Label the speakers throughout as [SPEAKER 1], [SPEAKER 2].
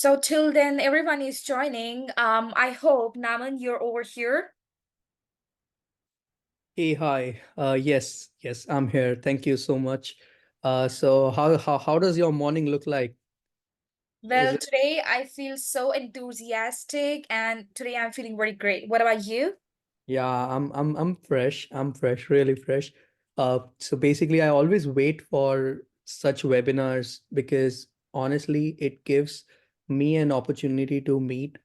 [SPEAKER 1] So till then, everyone is joining. I hope Naman, you're over here.
[SPEAKER 2] Hey, hi. Yes, I'm here. Thank you so much. So how does your morning look like? Is
[SPEAKER 1] Well,
[SPEAKER 2] it?
[SPEAKER 1] today I feel so enthusiastic, and today I'm feeling very great. What about you?
[SPEAKER 2] Yeah, I'm fresh. I'm fresh, really fresh. So basically, I always wait for such webinars because honestly, it gives me an opportunity to meet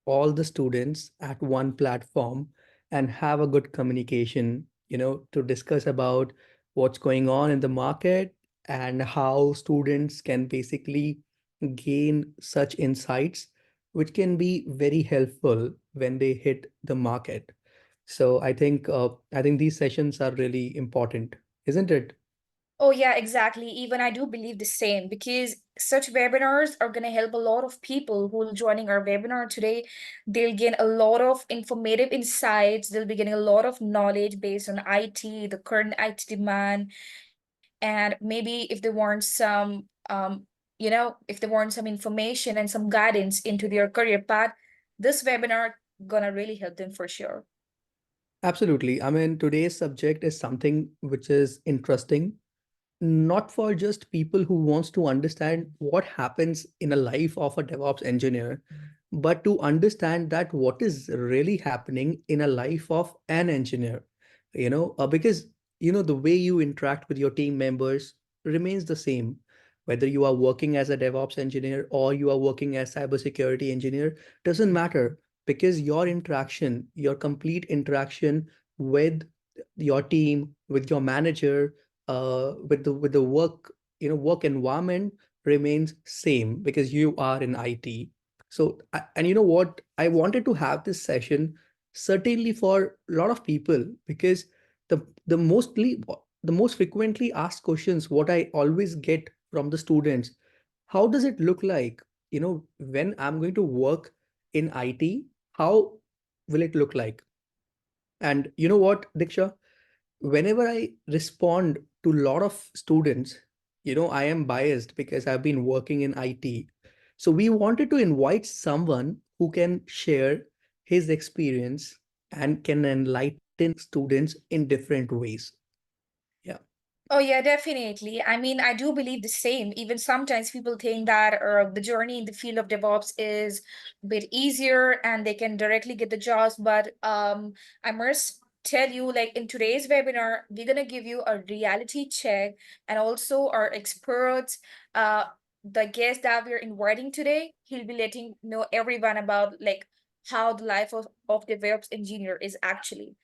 [SPEAKER 2] all the students at one platform and have a good communication, to discuss about what's going on in the market and how students can basically gain such insights, which can be very helpful when they hit the market. So I think these sessions are really important, isn't it?
[SPEAKER 1] Oh, yeah, exactly. Even I do believe the same because such webinars are going to help a lot of people who are joining our webinar today. They'll gain a lot of informative insights. They'll be getting a lot of knowledge based on IT, the current IT demand, and maybe if they want some if they want some information and some guidance into their career path, this webinar gonna really help them for sure.
[SPEAKER 2] Absolutely. I mean, today's subject is something which is interesting, not for just people who wants to understand what happens in a life of a DevOps engineer, but to understand that what is really happening in a life of an engineer. Because the way you interact with your team members remains the same, whether you are working as a DevOps engineer or you are working as cybersecurity engineer, doesn't matter, because your complete interaction with your team, with your manager, with the work environment remains same because you are in IT. So and you know what, I wanted to have this session certainly for a lot of people, because the most frequently asked questions what I always get from the students: how does it look like, when I'm going to work in IT, how will it look like? And you know what, Diksha, whenever I respond to a lot of students, I am biased because I've been working in IT. So we wanted to invite someone who can share his experience and can enlighten students in different ways. Yeah.
[SPEAKER 1] Oh, yeah, definitely. I mean, I do believe the same. Even sometimes people think that the journey in the field of DevOps is a bit easier and they can directly get the jobs. But I must tell you, like in today's webinar, we're gonna give you a reality check, and also our experts, uh, the guest that we're inviting today, he'll be letting know everyone about like how the life of DevOps engineer is actually.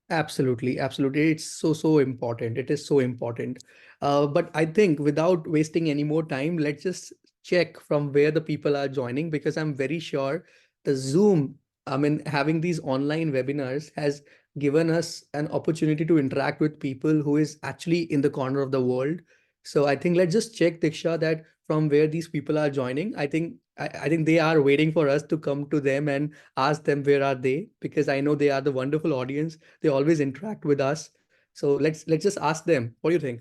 [SPEAKER 2] Absolutely, absolutely. It's so important. It is so important. But I think without wasting any more time, let's just check from where the people are joining, because I'm very sure the Zoom, I mean, having these online webinars has given us an opportunity to interact with people who is actually in the corner of the world. So I think let's just check, Diksha, that from where these people are joining. I think they are waiting for us to come to them and ask them where are they, because I know they are the wonderful audience. They always interact with us. So let's just ask them. What do you think?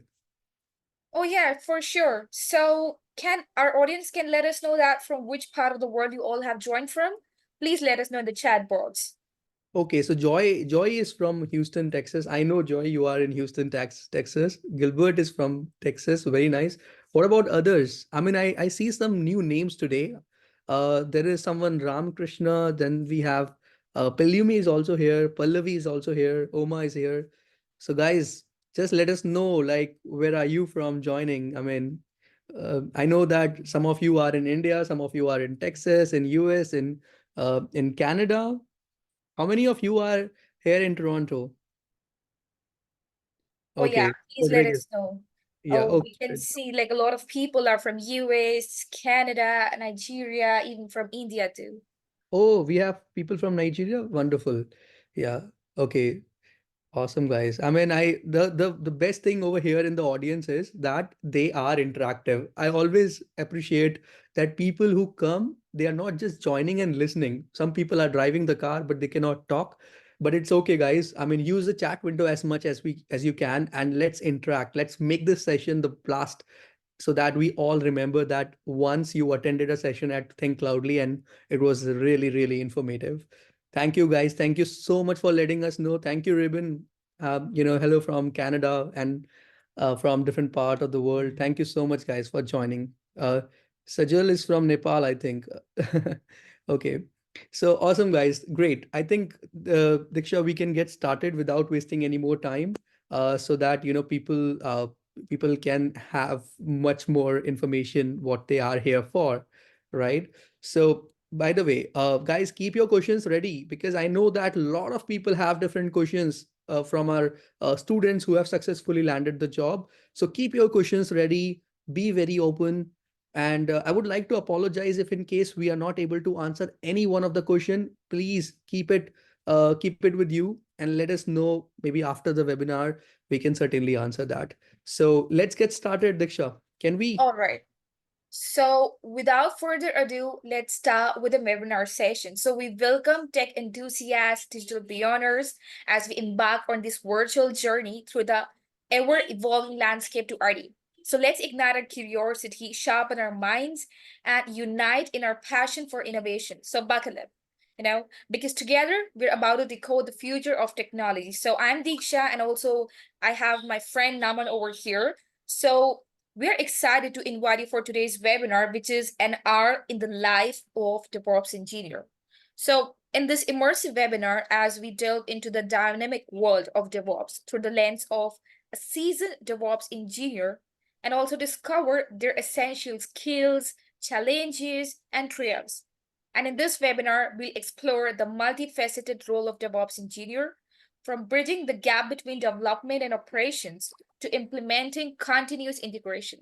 [SPEAKER 1] Oh yeah, for sure. So can our audience can let us know that from which part of the world you all have joined from? Please let us know in the chat box.
[SPEAKER 2] Okay, so Joy is from Houston, Texas. I know, Joy, you are in Houston, Texas. Gilbert is from Texas. Very nice. What about others? I mean, I see some new names today. There is someone, Ram Krishna. Then we have Pallumi is also here. Pallavi is also here. Oma is here. So guys, just let us know, like, where are you from joining? I mean, I know that some of you are in India, some of you are in Texas, in US, in Canada. How many of you are here in Toronto?
[SPEAKER 1] Oh yeah,
[SPEAKER 2] Okay,
[SPEAKER 1] please let
[SPEAKER 2] Frederick is.
[SPEAKER 1] us know.
[SPEAKER 2] Yeah,
[SPEAKER 1] Oh, we
[SPEAKER 2] okay.
[SPEAKER 1] can see like a lot of people are from US, Canada, Nigeria, even from India too.
[SPEAKER 2] Oh, we have people from Nigeria. Wonderful. Yeah. Okay. Awesome, guys. I mean, the best thing over here in the audience is that they are interactive. I always appreciate that people who come, they are not just joining and listening. Some people are driving the car, but they cannot talk. But it's okay, guys. I mean, use the chat window as much as you can, and let's interact. Let's make this session the blast. so that we all remember that once you attended a session at Thinkcloudly and it was really, really informative. Thank you guys. Thank you so much for letting us know. Thank you, Ribbon. Hello from Canada and from different part of the world. Thank you so much, guys, for joining. Sajal is from Nepal, I think. Okay. So awesome, guys. Great. I think, Diksha, we can get started without wasting any more time, so that people can have much more information what they are here for, right? So by the way, guys, keep your questions ready, because I know that a lot of people have different questions from our students who have successfully landed the job. So keep your questions ready, be very open. And I would like to apologize if in case we are not able to answer any one of the question. Please keep it with you and let us know maybe after the webinar. We can certainly answer that. So let's get started, Diksha. Can we?
[SPEAKER 1] All right. So without further ado, let's start with the webinar session. So we welcome tech enthusiasts, digital pioneers, as we embark on this virtual journey through the ever-evolving landscape to RD. So let's ignite our curiosity, sharpen our minds, and unite in our passion for innovation. So buckle up, because together we're about to decode the future of technology. So I'm Diksha, and also I have my friend Naman over here. So we're excited to invite you for today's webinar, which is an hour in the life of DevOps engineer. So in this immersive webinar, as we delve into the dynamic world of DevOps through the lens of a seasoned DevOps engineer, and also discover their essential skills, challenges, and triumphs. And in this webinar, we'll explore the multifaceted role of DevOps engineer, from bridging the gap between development and operations to implementing continuous integration.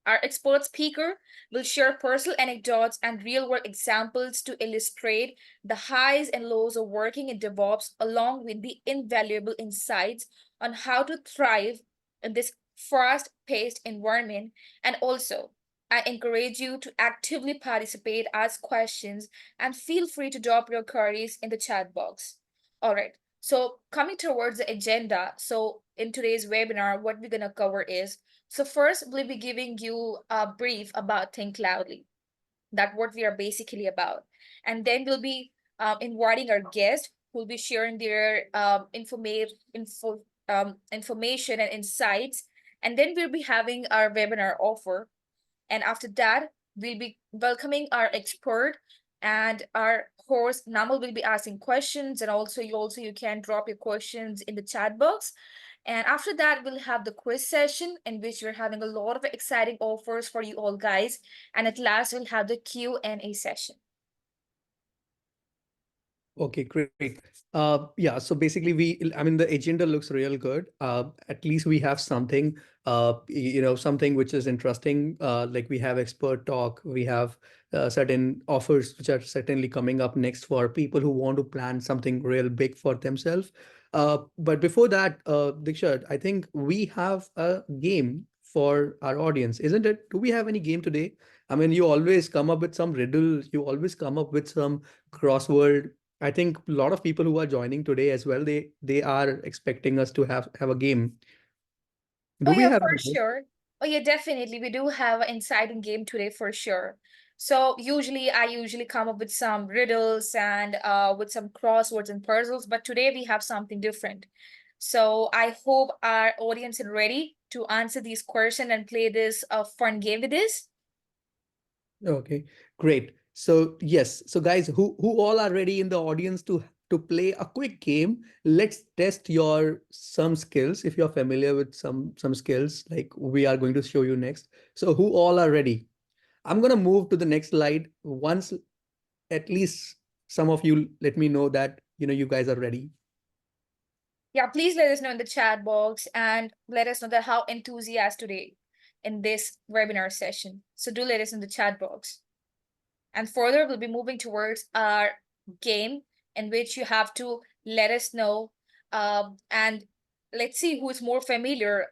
[SPEAKER 1] Our expert speaker will share personal anecdotes and real world examples to illustrate the highs and lows of working in DevOps, along with the invaluable insights on how to thrive in this fast paced environment. And also, I encourage you to actively participate, ask questions, and feel free to drop your queries in the chat box. All right. So, coming towards the agenda, so in today's webinar, what we're going to cover is, so first, we'll be giving you a brief about Thinkcloudly, that what we are basically about. And then we'll be inviting our guests who will be sharing their information and insights. And then we'll be having our webinar offer. And after that, we'll be welcoming our expert and our host Namal will be asking questions, and also you can drop your questions in the chat box. And after that, we'll have the quiz session in which we're having a lot of exciting offers for you all guys. And at last, we'll have the Q&A session.
[SPEAKER 2] Okay, great. Yeah, so basically I mean, the agenda looks real good. At least we have something, something which is interesting. Like we have expert talk, we have certain offers which are certainly coming up next for people who want to plan something real big for themselves. But before that, Diksha, I think we have a game for our audience, isn't it? Do we have any game today? I mean, you always come up with some riddle, you always come up with some crossword. I think a lot of people who are joining today as well, they are expecting us to have a game.
[SPEAKER 1] Oh
[SPEAKER 2] Do we
[SPEAKER 1] yeah,
[SPEAKER 2] have
[SPEAKER 1] for
[SPEAKER 2] any game?
[SPEAKER 1] sure. Oh yeah, definitely. We do have an exciting game today for sure. So I usually come up with some riddles and with some crosswords and puzzles, but today we have something different. So I hope our audience is ready to answer these questions and play this fun game with this.
[SPEAKER 2] Okay, great. So yes, so guys, who all are ready in the audience to play a quick game? Let's test your some skills if you're familiar with some skills like we are going to show you next. So who all are ready? I'm gonna move to the next slide once at least some of you let me know that you guys are ready.
[SPEAKER 1] Yeah, please let us know in the chat box and let us know that how enthusiastic today in this webinar session. So do let us in the chat box. And further, we'll be moving towards our game in which you have to let us know. And let's see who is more familiar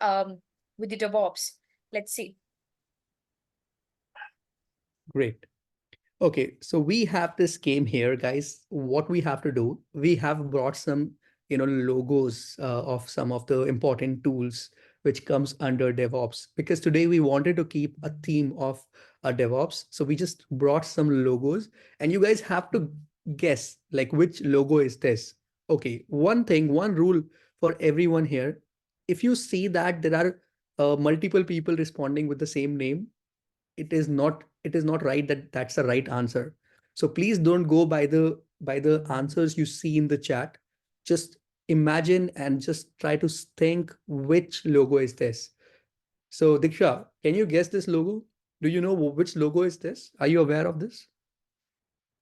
[SPEAKER 1] with the DevOps. Let's see.
[SPEAKER 2] Great. Okay, so we have this game here, guys. What we have to do, we have brought some, logos of some of the important tools which comes under DevOps. Because today we wanted to keep a theme of DevOps. So we just brought some logos and you guys have to guess like which logo is this. Okay, one thing, one rule for everyone here. If you see that there are multiple people responding with the same name, it is not right that that's the right answer. So please don't go by the answers you see in the chat. Just imagine and just try to think which logo is this. So Diksha, can you guess this logo? Do you know which logo is this? Are you aware of this?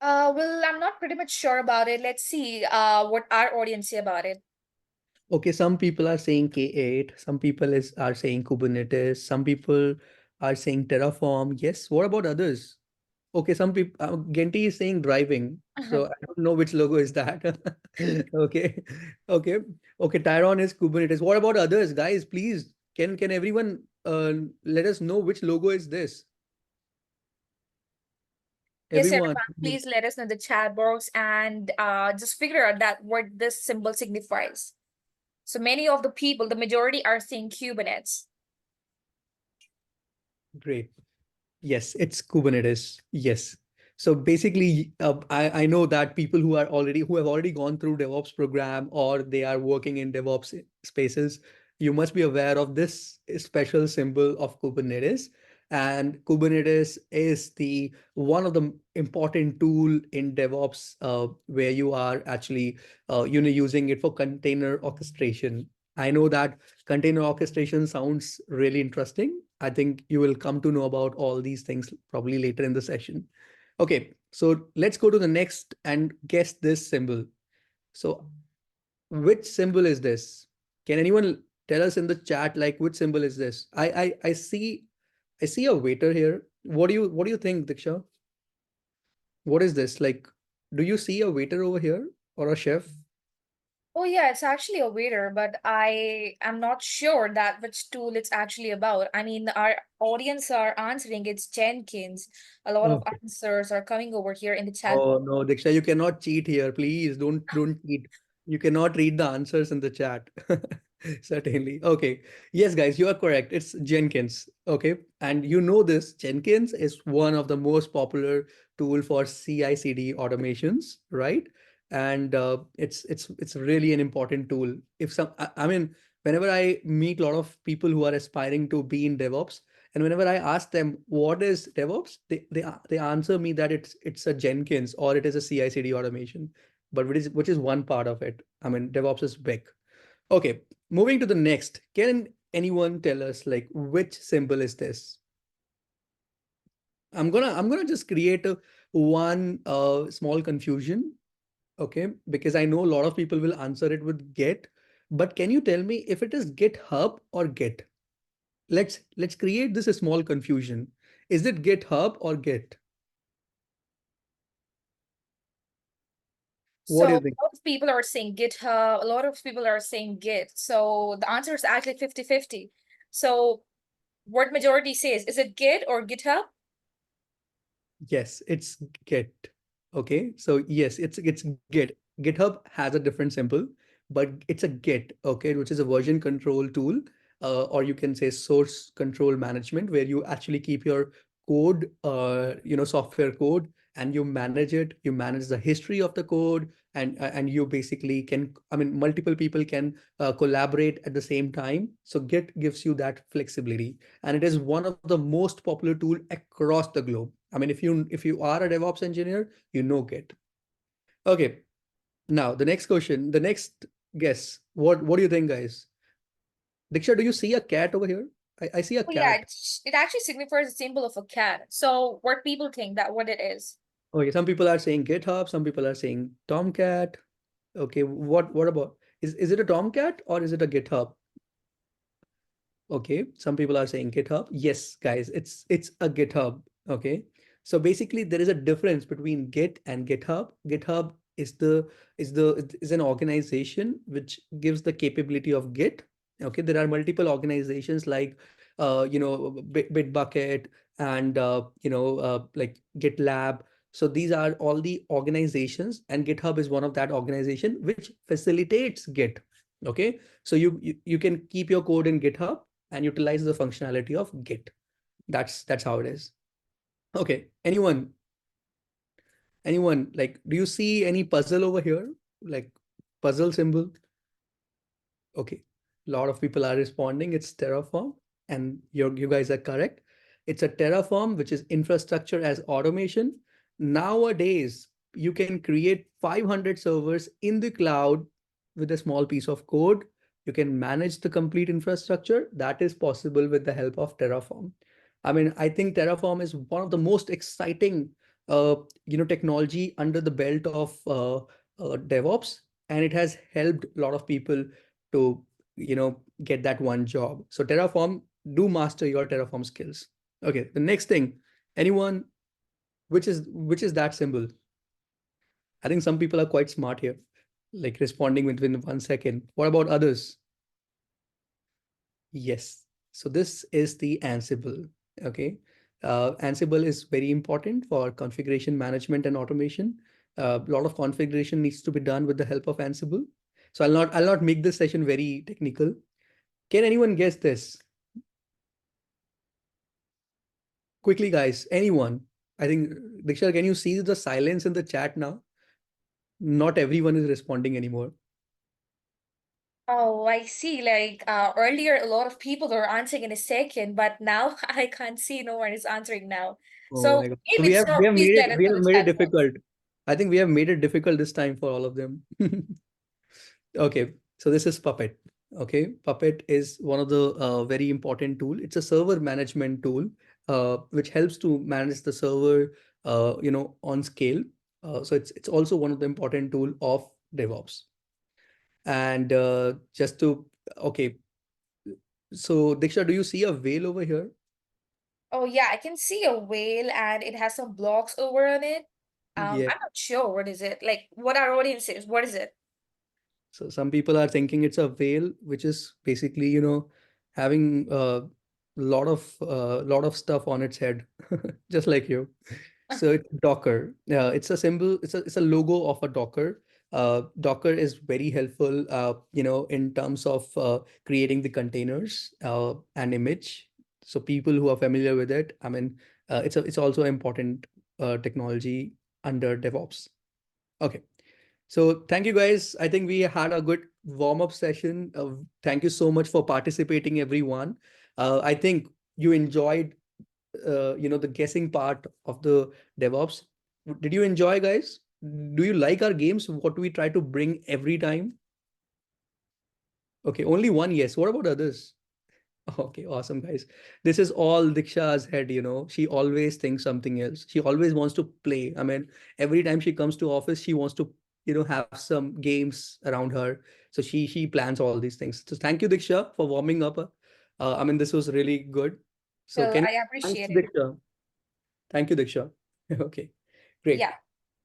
[SPEAKER 1] Well, I'm not pretty much sure about it. Let's see what our audience say about it.
[SPEAKER 2] Okay, some people are saying K8, some people are saying Kubernetes, some people are saying Terraform. Yes, what about others? Okay, some people, Genti is saying driving. So I don't know which logo is that. Okay, okay, okay. Tyron is Kubernetes. What about others, guys? Please, can everyone let us know which logo is this?
[SPEAKER 1] Yes,
[SPEAKER 2] Everyone.
[SPEAKER 1] everyone, please let us know in the chat box and just figure out that what this symbol signifies. So many of the people, the majority are saying Kubernetes.
[SPEAKER 2] Great. Yes, it's Kubernetes. Yes. So basically, I know that people who have already gone through DevOps program or they are working in DevOps spaces, you must be aware of this special symbol of Kubernetes. And Kubernetes is the one of the important tool in DevOps where you are actually using it for container orchestration. I know that container orchestration sounds really interesting. I think you will come to know about all these things probably later in the session. Okay, so let's go to the next and guess this symbol. So which symbol is this? Can anyone tell us in the chat like which symbol is this? I see a waiter here. What do you think, Diksha? What is this? Like, do you see a waiter over here or a chef?
[SPEAKER 1] Oh yeah, it's actually a waiter, but I am not sure that which tool it's actually about. I mean, our audience are answering it's Jenkins. A lot of
[SPEAKER 2] Okay.
[SPEAKER 1] answers are coming over here in the chat
[SPEAKER 2] Oh
[SPEAKER 1] box.
[SPEAKER 2] no, Diksha, you cannot cheat here. Please don't cheat. You cannot read the answers in the chat. Certainly. Okay. Yes, guys, you are correct. It's Jenkins. Okay. And you know this, Jenkins is one of the most popular tool for CI/CD automations, right? And it's really an important tool. If some I mean, whenever I meet a lot of people who are aspiring to be in DevOps, and whenever I ask them what is DevOps, they answer me that it's a Jenkins or it is a CI/CD automation, but which is one part of it. I mean, DevOps is big. Okay, moving to the next. Can anyone tell us like which symbol is this? I'm gonna just create a one small confusion. Okay, because I know a lot of people will answer it with Get, but can you tell me if it is GitHub or Git? Let's create this a small confusion. Is it GitHub or Git? What
[SPEAKER 1] So
[SPEAKER 2] do
[SPEAKER 1] a
[SPEAKER 2] you think?
[SPEAKER 1] lot of people are saying GitHub, a lot of people are saying Git. So the answer is actually 50-50. So what majority says, is it Git or GitHub?
[SPEAKER 2] Yes, it's Git. Okay, so yes, it's Git. GitHub has a different symbol, but it's a Git, okay, which is a version control tool, or you can say source control management, where you actually keep your code, software code, and you manage it. You manage the history of the code, and you basically can, I mean, multiple people can collaborate at the same time. So Git gives you that flexibility, and it is one of the most popular tool across the globe. I mean, if you are a DevOps engineer, you know Git. Okay, now the next question, the next guess. What do you think, guys? Diksha, do you see a cat over here? I see a
[SPEAKER 1] Oh yeah,
[SPEAKER 2] cat.
[SPEAKER 1] it actually signifies a symbol of a cat. So what people think that what it is.
[SPEAKER 2] Okay, some people are saying GitHub, some people are saying Tomcat. Okay, what about is it a Tomcat or is it a GitHub? Okay, some people are saying GitHub. Yes, guys, it's a GitHub. Okay, so basically there is a difference between Git and GitHub. GitHub is an organization which gives the capability of Git. Okay, there are multiple organizations like Bitbucket and like GitLab. So these are all the organizations, and GitHub is one of that organization which facilitates Git. Okay, so you can keep your code in GitHub, and utilize the functionality of Git. That's how it is. Okay. Anyone, like, do you see any puzzle over here? Like puzzle symbol? Okay. A lot of people are responding. It's Terraform, and you guys are correct. It's a Terraform, which is infrastructure as automation. Nowadays, you can create 500 servers in the cloud with a small piece of code. You can manage the complete infrastructure. That is possible with the help of Terraform. I mean, I think Terraform is one of the most exciting, uh, technology under the belt of DevOps, and it has helped a lot of people to get that one job. So Terraform, do master your Terraform skills. Okay, the next thing, anyone, which is that symbol? I think some people are quite smart here, like responding within 1 second. What about others? Yes. So this is the Ansible. Okay. Ansible is very important for configuration management and automation. A lot of configuration needs to be done with the help of Ansible. So I'll not make this session very technical. Can anyone guess this? Quickly, guys. Anyone? I think, Diksha, can you see the silence in the chat now? Not everyone is responding anymore.
[SPEAKER 1] Oh, I see. Like earlier, a lot of people were answering in a second, but now I can't see no one is answering now.
[SPEAKER 2] Oh
[SPEAKER 1] So
[SPEAKER 2] my God. So
[SPEAKER 1] if
[SPEAKER 2] we
[SPEAKER 1] it's
[SPEAKER 2] have
[SPEAKER 1] so,
[SPEAKER 2] we have
[SPEAKER 1] please
[SPEAKER 2] made
[SPEAKER 1] let
[SPEAKER 2] it
[SPEAKER 1] us
[SPEAKER 2] we
[SPEAKER 1] know
[SPEAKER 2] have
[SPEAKER 1] in the
[SPEAKER 2] made it
[SPEAKER 1] chat box.
[SPEAKER 2] difficult. I think we have made it difficult this time for all of them. Okay, so this is Puppet. Okay, Puppet is one of the very important tool. It's a server management tool, which helps to manage the server, on scale. So it's also one of the important tool of DevOps. And just to okay, so Diksha, do you see a whale over here?
[SPEAKER 1] Oh yeah, I can see a whale and it has some blocks over on it.
[SPEAKER 2] Yeah.
[SPEAKER 1] I'm not sure what is it. Like what our audience is. What is it?
[SPEAKER 2] So some people are thinking it's a whale, which is basically, having a lot of stuff on its head, just like you. So it's Docker. It's a symbol. It's a logo of a Docker. Docker is very helpful, in terms of creating the containers and image. So people who are familiar with it, I mean, it's also important technology under DevOps. Okay. So thank you guys. I think we had a good warm-up session. Thank you so much for participating, everyone. I think you enjoyed, the guessing part of the DevOps. Did you enjoy, guys? Do you like our games? What do we try to bring every time? Okay, only one yes. What about others? Okay, awesome, guys. This is all Diksha's head. She always thinks something else. She always wants to play. I mean, every time she comes to office, she wants to, have some games around her. So she plans all these things. So thank you, Diksha, for warming up. I mean, this was really good. So
[SPEAKER 1] Well,
[SPEAKER 2] can
[SPEAKER 1] I
[SPEAKER 2] thanks,
[SPEAKER 1] appreciate it.
[SPEAKER 2] Diksha. Thank you, Diksha. Okay, great.
[SPEAKER 1] Yeah.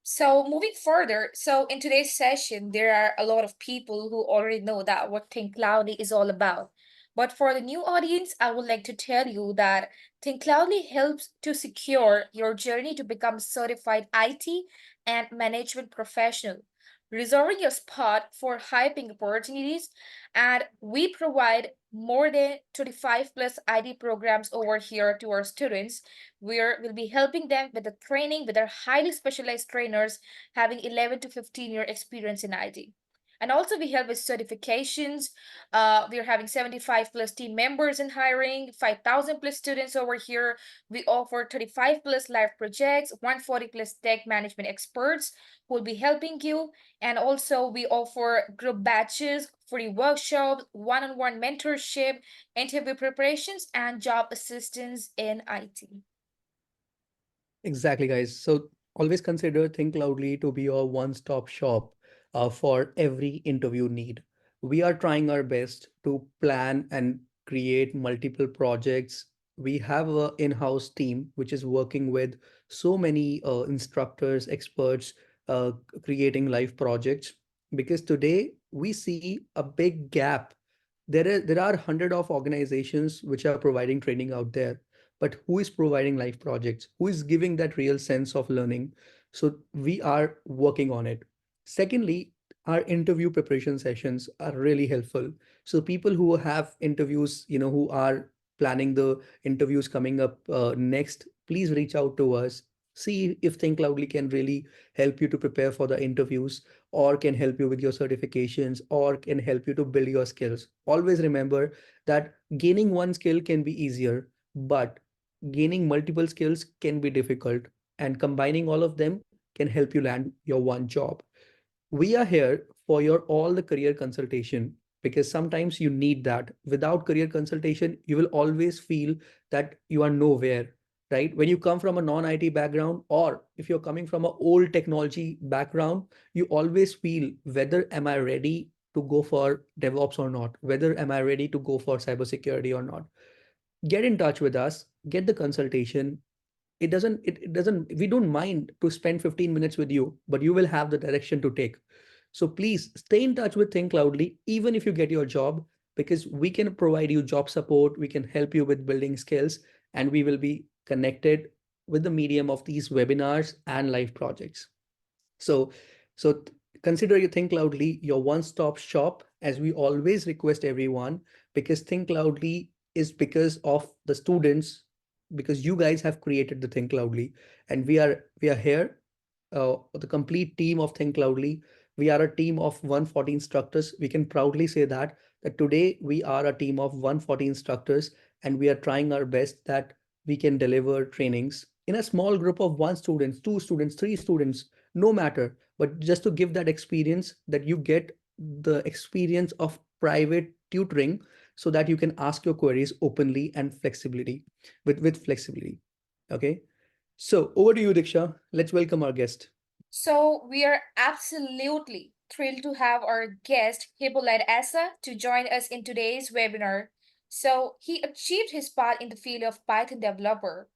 [SPEAKER 1] So moving further, so in today's session, there are a lot of people who already know that what Thinkcloudly is all about. But for the new audience, I would like to tell you that Thinkcloudly helps to secure your journey to become a certified IT and management professional, reserving your spot for high-paying opportunities. And we provide more than 25 plus IT programs over here to our students where we'll be helping them with the training with our highly specialized trainers having 11 to 15-year experience in IT. And also we help with certifications. We're having 75 plus team members in hiring, 5,000 plus students over here. We offer 35 plus live projects, 140 plus tech management experts who will be helping you. And also we offer group batches, free workshops, one-on-one mentorship, interview preparations, and job assistance in IT.
[SPEAKER 2] Exactly, guys. So always consider Think Loudly to be your one-stop shop for every interview need. We are trying our best to plan and create multiple projects. We have an in-house team which is working with so many instructors, experts, creating live projects. Because today we see a big gap. There are hundred of organizations which are providing training out there, but who is providing live projects, who is giving that real sense of learning? So we are working on it. Secondly, our interview preparation sessions are really helpful. So people who have interviews, who are planning the interviews coming up next, please reach out to us. See if Think Loudly can really help you to prepare for the interviews, or can help you with your certifications, or can help you to build your skills. Always remember that gaining one skill can be easier, but gaining multiple skills can be difficult, and combining all of them can help you land your one job. We are here for your all the career consultation, because sometimes you need that. Without career consultation, you will always feel that you are nowhere, right? When you come from a non-IT background, or if you're coming from an old technology background, you always feel, whether am I ready to go for DevOps or not? Whether am I ready to go for cybersecurity or not? Get in touch with us, get the consultation. It doesn't, we don't mind to spend 15 minutes with you, but you will have the direction to take. So please stay in touch with Think Loudly, even if you get your job, because we can provide you job support, we can help you with building skills, and we will be connected with the medium of these webinars and live projects. So, so consider you Think Loudly your one-stop shop, as we always request everyone, because Think Loudly is because of the students, because you guys have created the Think Loudly, and we are here, the complete team of Think Loudly. We are a team of 140 instructors. We can proudly say that today we are a team of 140 instructors, and we are trying our best that we can deliver trainings in a small group of one students, two students, three students, no matter, but just to give that experience, that you get the experience of private tutoring, so that you can ask your queries openly and flexibility, with flexibility. Okay, so over to you, Diksha. Let's welcome our guest.
[SPEAKER 1] So we are absolutely thrilled to have our guest Hippolyte Ash to join us in today's webinar. So he achieved his path in the field of Python developer.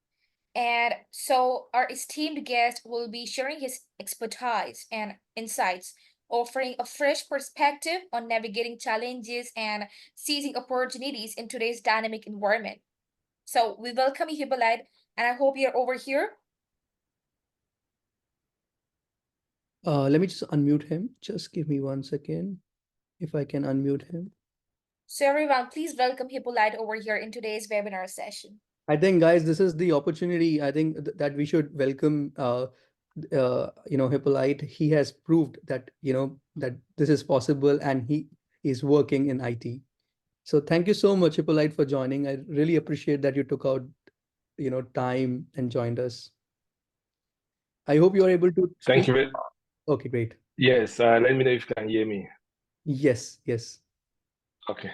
[SPEAKER 1] And so our esteemed guest will be sharing his expertise and insights, offering a fresh perspective on navigating challenges and seizing opportunities in today's dynamic environment. So we welcome you, Hippolyte, and I hope you're over here.
[SPEAKER 2] Let me just unmute him. Just give me 1 second. If I can unmute him.
[SPEAKER 1] So everyone, please welcome Hippolyte over here in today's webinar session.
[SPEAKER 2] I think, guys, this is the opportunity. I think that we should welcome, Hippolyte. He has proved that, that this is possible, and he is working in IT. So thank you so much, Hippolyte, for joining. I really appreciate that you took out, time and joined us. I hope you are able to
[SPEAKER 3] Thank
[SPEAKER 2] speak.
[SPEAKER 3] you.
[SPEAKER 2] Okay, great.
[SPEAKER 3] Yes, let me know if you can hear me.
[SPEAKER 2] Yes, yes.
[SPEAKER 3] Okay.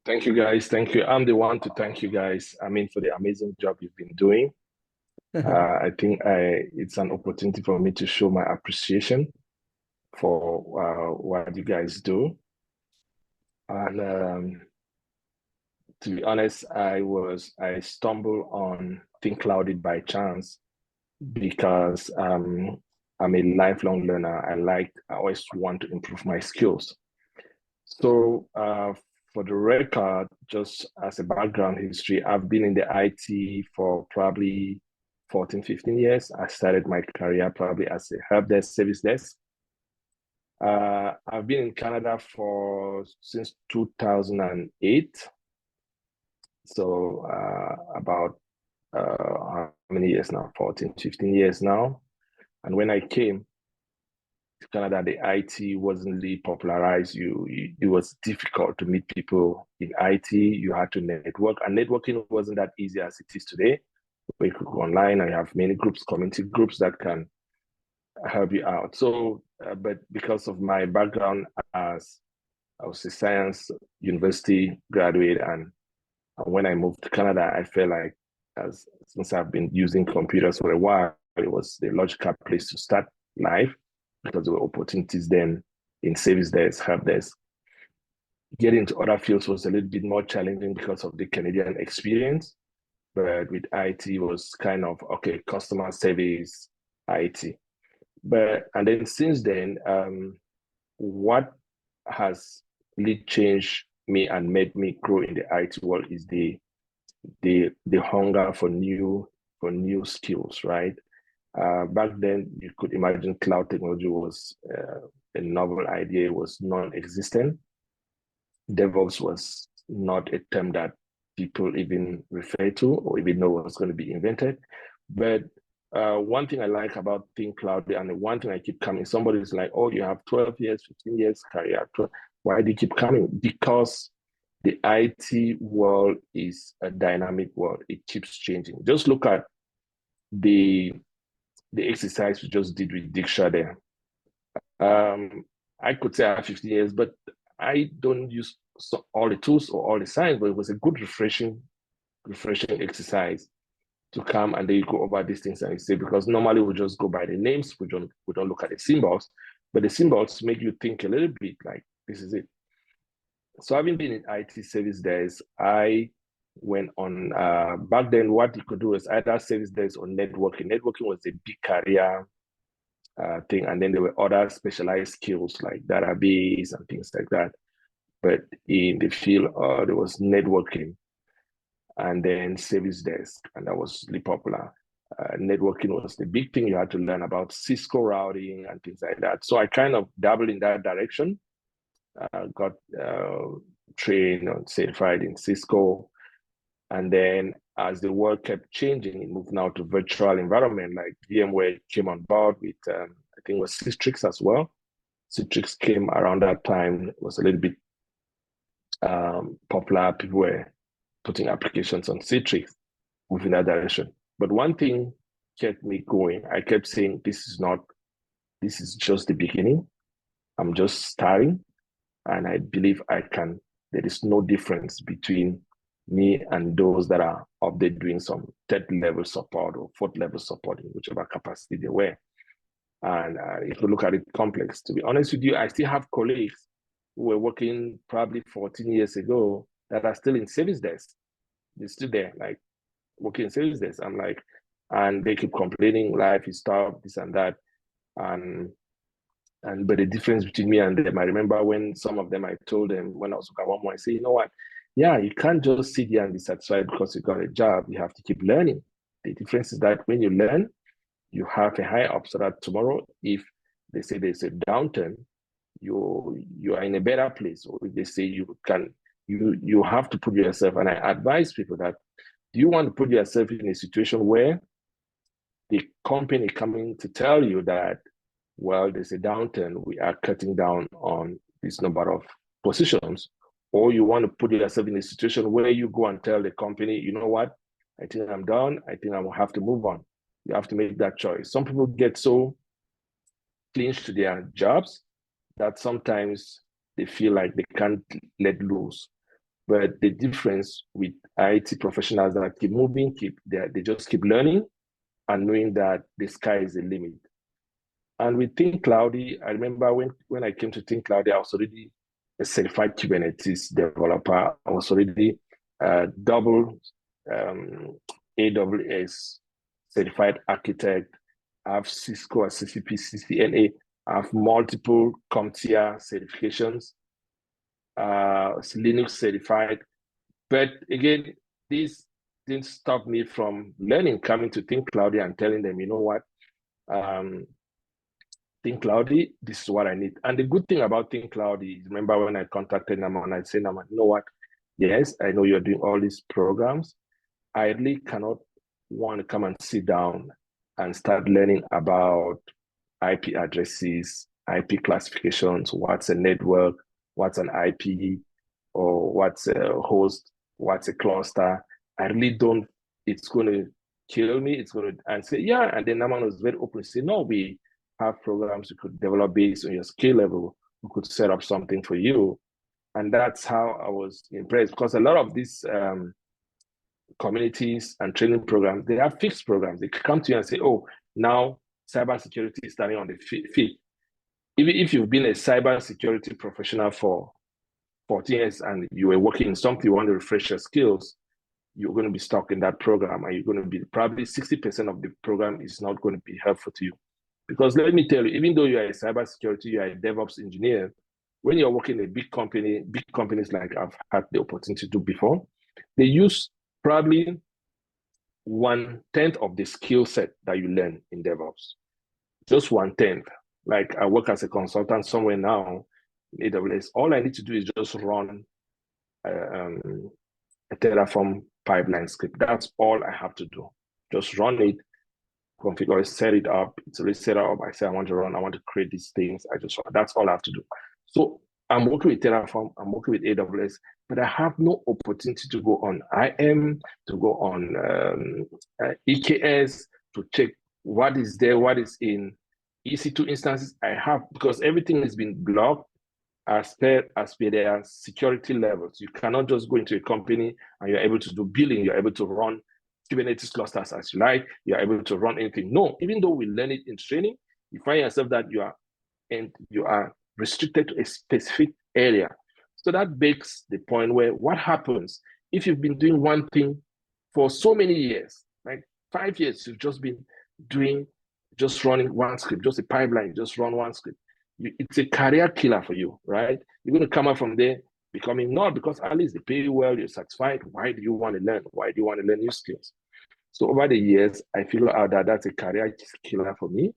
[SPEAKER 3] Thank you, guys. Thank you. I'm the one to thank you guys, for the amazing job you've been doing. I think it's an opportunity for me to show my appreciation for what you guys do. And to be honest, I stumbled on Thinkcloudly by chance, because I'm a lifelong learner. I always want to improve my skills. So for the record, just as a background history, I've been in the IT for probably 14, 15 years. I started my career probably as a help desk, service desk. I've been in Canada since 2008. So about how many years now? 14, 15 years now. And when I came to Canada, the IT wasn't really popularized. It was difficult to meet people in IT. You had to network, and networking wasn't that easy as it is today. Where you could go online and you have many groups, community groups that can help you out. So, but because of my background as I was a science university graduate, and when I moved to Canada, I felt like since I've been using computers for a while, it was the logical place to start life, because there were opportunities then in service desk, help desk. Getting into other fields was a little bit more challenging because of the Canadian experience. But with IT was kind of, okay, customer service, IT. And then since then, what has really changed me and made me grow in the IT world is the hunger for new skills, right? Back then, you could imagine cloud technology was a novel idea. It was non-existent. DevOps was not a term that people even refer to or even know was going to be invented. But one thing I like about Thinkcloudly, and the one thing I keep coming, somebody's like, oh, you have 12 years, 15 years career. Why do you keep coming? Because the IT world is a dynamic world. It keeps changing. Just look at the exercise we just did with Diksha there. I could say I have 15 years, but I don't use all the tools or all the science, but it was a good refreshing exercise to come and then you go over these things and you say, because normally we just go by the names, we don't look at the symbols, but the symbols make you think a little bit like this is it. So having been in IT service desk, I went on back then what you could do is either service desk or networking. Networking was a big career thing, and then there were other specialized skills like database and things like that. But in the field, there was networking and then service desk, and that was really popular. Networking was the big thing. You had to learn about Cisco routing and things like that. So I kind of dabbled in that direction, got trained and certified in Cisco. And then as the world kept changing, it moved now to virtual environment, like VMware came on board with, I think it was Citrix as well. Citrix came around that time, it was a little bit popular. People were putting applications on Citrix, moving that direction. But one thing kept me going. I kept saying, this is just the beginning. I'm just starting. And I believe there is no difference between me and those that are up there doing some third level support or fourth level support in whichever capacity they were. And if you look at it complex, to be honest with you, I still have colleagues who were working probably 14 years ago that are still in service desk. They're still there, like working in service desk. I'm like, and they keep complaining, life is tough, this and that. But the difference between me and them, I remember when some of them, I told them when I was at one more, I say, you know what? Yeah, you can't just sit here and be satisfied because you got a job. You have to keep learning. The difference is that when you learn, you have a high up so that tomorrow, if they say there's a downturn, you are in a better place. Or if they say you have to put yourself, and I advise people that, do you want to put yourself in a situation where the company coming to tell you that, well, there's a downturn, we are cutting down on this number of positions, or you want to put yourself in a situation where you go and tell the company, you know what, I think I'm done, I think I will have to move on. You have to make that choice. Some people get so clinged to their jobs that sometimes they feel like they can't let loose. But the difference with IT professionals that keep moving, they just keep learning and knowing that the sky is the limit. And with Thinkcloudly, I remember when I came to Thinkcloudly, I was already a certified Kubernetes developer. I was already double AWS certified architect. I have Cisco, CCP, CCNA. I have multiple CompTIA certifications, Linux certified. But again, this didn't stop me from learning, coming to Thinkcloudly and telling them, you know what, Thinkcloudly, this is what I need. And the good thing about Thinkcloudly is, remember when I contacted Naman and I said, Naman, you know what? Yes, I know you're doing all these programs. I really cannot want to come and sit down and start learning about IP addresses, IP classifications, what's a network, what's an IP, or what's a host, what's a cluster. I really don't, it's going to kill me. It's going to, and say, yeah. And then Naman was very open to say, no, we have programs you could develop based on your skill level. We could set up something for you. And that's how I was impressed, because a lot of these communities and training programs, they have fixed programs. They come to you and say, oh, now cybersecurity is starting on the field. Even if you've been a cybersecurity professional for 14 years and you were working in something, you want to refresh your skills, you're going to be stuck in that program, and you're going to be probably 60% of the program is not going to be helpful to you. Because let me tell you, even though you are a cybersecurity, you are a DevOps engineer, when you're working in a big company, big companies like I've had the opportunity to do before, they use probably 1/10 of the skill set that you learn in DevOps. Just 1/10. Like I work as a consultant somewhere now in AWS. All I need to do is just run a Terraform pipeline script. That's all I have to do. Just run it, configure it, set it up. It's already set up. I say I want to run, I want to create these things. That's all I have to do. So I'm working with Terraform, I'm working with AWS, but I have no opportunity to go on IM, to go on EKS, to check what is there, what is in EC2 instances. I have, because everything has been blocked as per their security levels. You cannot just go into a company and you're able to do billing, you're able to run Kubernetes clusters as you like, you're able to run anything. No, even though we learn it in training, you find yourself that you are restricted to a specific area. So that begs the point where what happens if you've been doing one thing for so many years, like 5 years, you've just been just running one script, just a pipeline, just run one script. It's a career killer for you, right? You're going to come out from there becoming not, because at least they pay you well, you're satisfied. Why do you want to learn? Why do you want to learn new skills? So over the years, I feel out that that's a career killer for me.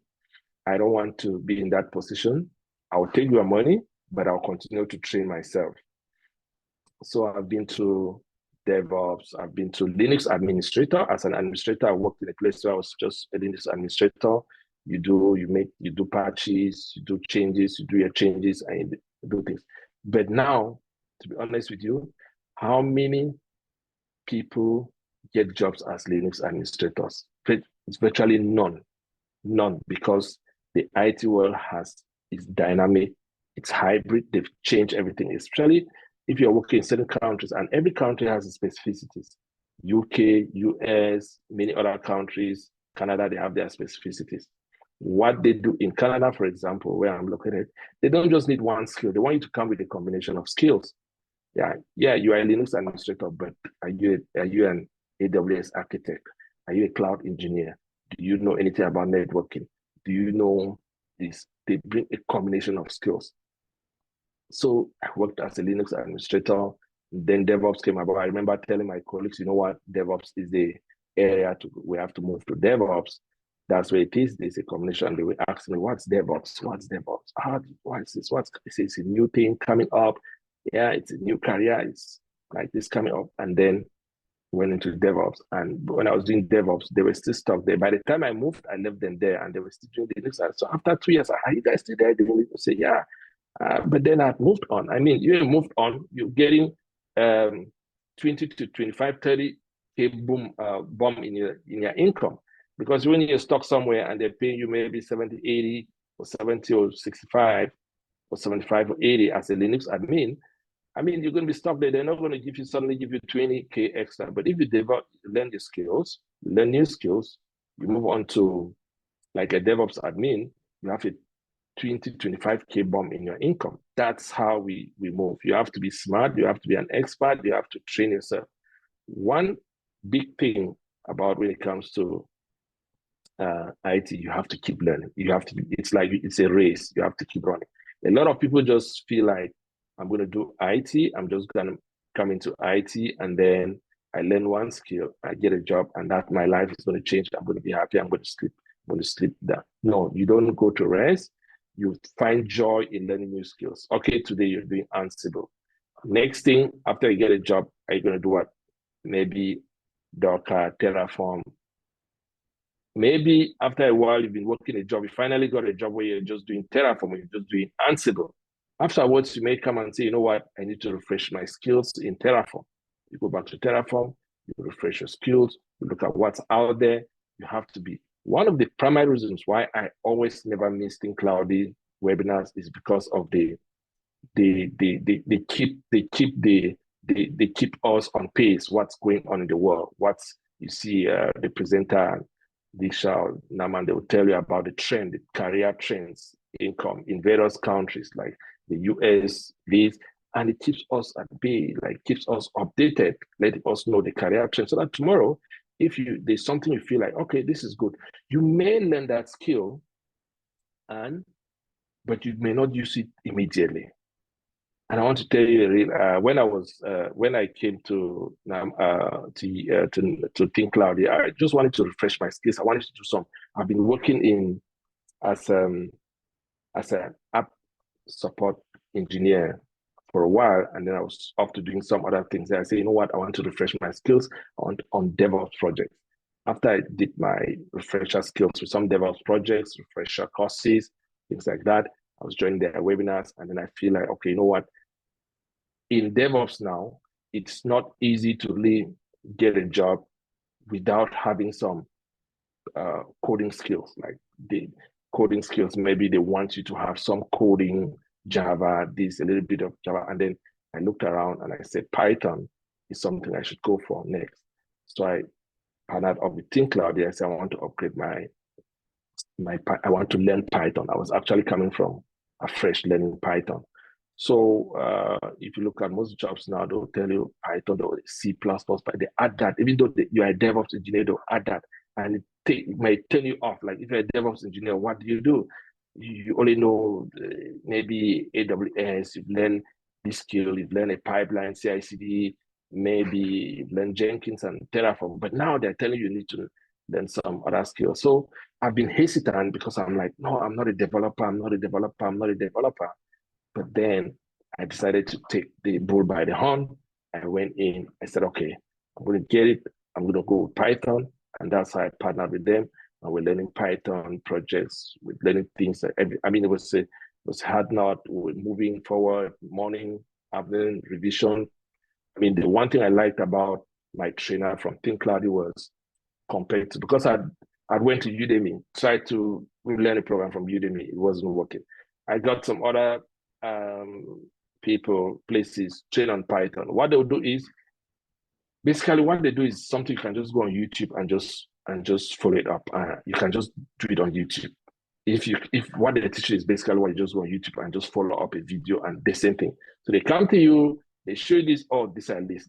[SPEAKER 3] I don't want to be in that position. I'll take your money, but I'll continue to train myself. So I've been to DevOps, I've been to Linux administrator. As an administrator, I worked in a place where I was just a Linux administrator. You do patches, you do changes, you do your changes, and you do things. But now, to be honest with you, how many people get jobs as Linux administrators? It's virtually none, because the IT world is dynamic, it's hybrid, they've changed everything, especially if you're working in certain countries, and every country has its specificities. UK, US, many other countries, Canada, they have their specificities. What they do in Canada, for example, where I'm located, they don't just need one skill. They want you to come with a combination of skills. Yeah, you are a Linux administrator, but are you an AWS architect? Are you a cloud engineer? Do you know anything about networking? Do you know this? They bring a combination of skills. So I worked as a Linux administrator. Then DevOps came about. I remember telling my colleagues, you know what, DevOps is the area we have to move to DevOps. That's where it is. There's a combination. They were asking me, what's DevOps? What's DevOps? What is this? It's a new thing coming up. Yeah, it's a new career. It's like this coming up. And then went into DevOps. And when I was doing DevOps, they were still stuck there. By the time I moved, I left them there and they were still doing the Linux. So after 2 years, are you guys still there? They will say, yeah. But then I've moved on. I mean, you moved on, you're getting 20 to 25, 30K bomb in your income. Because when you're stuck somewhere and they're paying you maybe 70, 80, or 70 or 65, or 75 or 80 as a Linux admin, I mean, you're going to be stuck there. They're not going to suddenly give you 20K extra. But if you learn the skills, learn new skills, you move on to like a DevOps admin, you have a 20, 25K bomb in your income. That's how we move. You have to be smart. You have to be an expert. You have to train yourself. One big thing about when it comes to IT, you have to keep learning. It's a race. You have to keep running. A lot of people just feel like, I'm going to do IT. I'm just going to come into IT and then I learn one skill, I get a job, and that my life is going to change. I'm going to be happy. I'm going to sleep. I'm going to sleep down. No, you don't go to rest. You find joy in learning new skills. Okay, today you're doing Ansible. Next thing, after you get a job, are you going to do what? Maybe Docker, Terraform. Maybe after a while, you've been working a job, you finally got a job where you're just doing Terraform, or you're just doing Ansible. Afterwards, you may come and say, you know what, I need to refresh my skills in Terraform. You go back to Terraform, you refresh your skills, you look at what's out there. You have to be. One of the primary reasons why I always never miss Thinkcloudly webinars is because of they keep us on pace. What's going on in the world? You see the presenter, Disha Naman, they will tell you about the trend, the career trends, income in various countries like the US, this, and it keeps us at bay, like keeps us updated, letting us know the career trend, so that tomorrow, if there's something you feel like, okay, this is good, you may learn that skill, but you may not use it immediately. And I want to tell you, when I came to Thinkcloudly, I just wanted to refresh my skills. I wanted to do some. I've been working as as an app support engineer for a while, and then I was off to doing some other things. And I said, you know what, I want to refresh my skills on DevOps projects. After I did my refresher skills with some DevOps projects, refresher courses, things like that, I was joining their webinars, and then I feel like, okay, you know what, in DevOps now, it's not easy to really get a job without having some coding skills. Like the coding skills, maybe they want you to have some coding, Java, this, a little bit of Java. And then I looked around and I said, Python is something I should go for next. So I partnered up with Thinkcloudly. I said, I want to upgrade I want to learn Python. I was actually coming from a fresh learning Python. So if you look at most jobs now, they'll tell you Python or C++, but they add that. Even though you're a DevOps engineer, they'll add that. And it might turn you off. Like if you're a DevOps engineer, what do? You only know maybe AWS, you've learned this skill, you've learned a pipeline, CI/CD, maybe you've learned Jenkins and Terraform. But now they're telling you need to learn some other skills. So I've been hesitant because I'm like, no, I'm not a developer, I'm not a developer, I'm not a developer. But then I decided to take the bull by the horn. I went in, I said, okay, I'm going to get it. I'm going to go with Python. And that's how I partnered with them. And we're learning Python projects, we're learning things. It was hard not, we're moving forward, morning, afternoon, revision. I mean, the one thing I liked about my trainer from Thinkcloudly was compared to, because I went to Udemy, tried to learn a program from Udemy, it wasn't working. I got some other places train on Python. What they'll do is basically what they do is something you can just go on YouTube and just follow it up. You can just do it on YouTube. If what they teach you is basically what you just go on YouTube and just follow up a video and the same thing. So they come to you, they show you this, oh, this and this,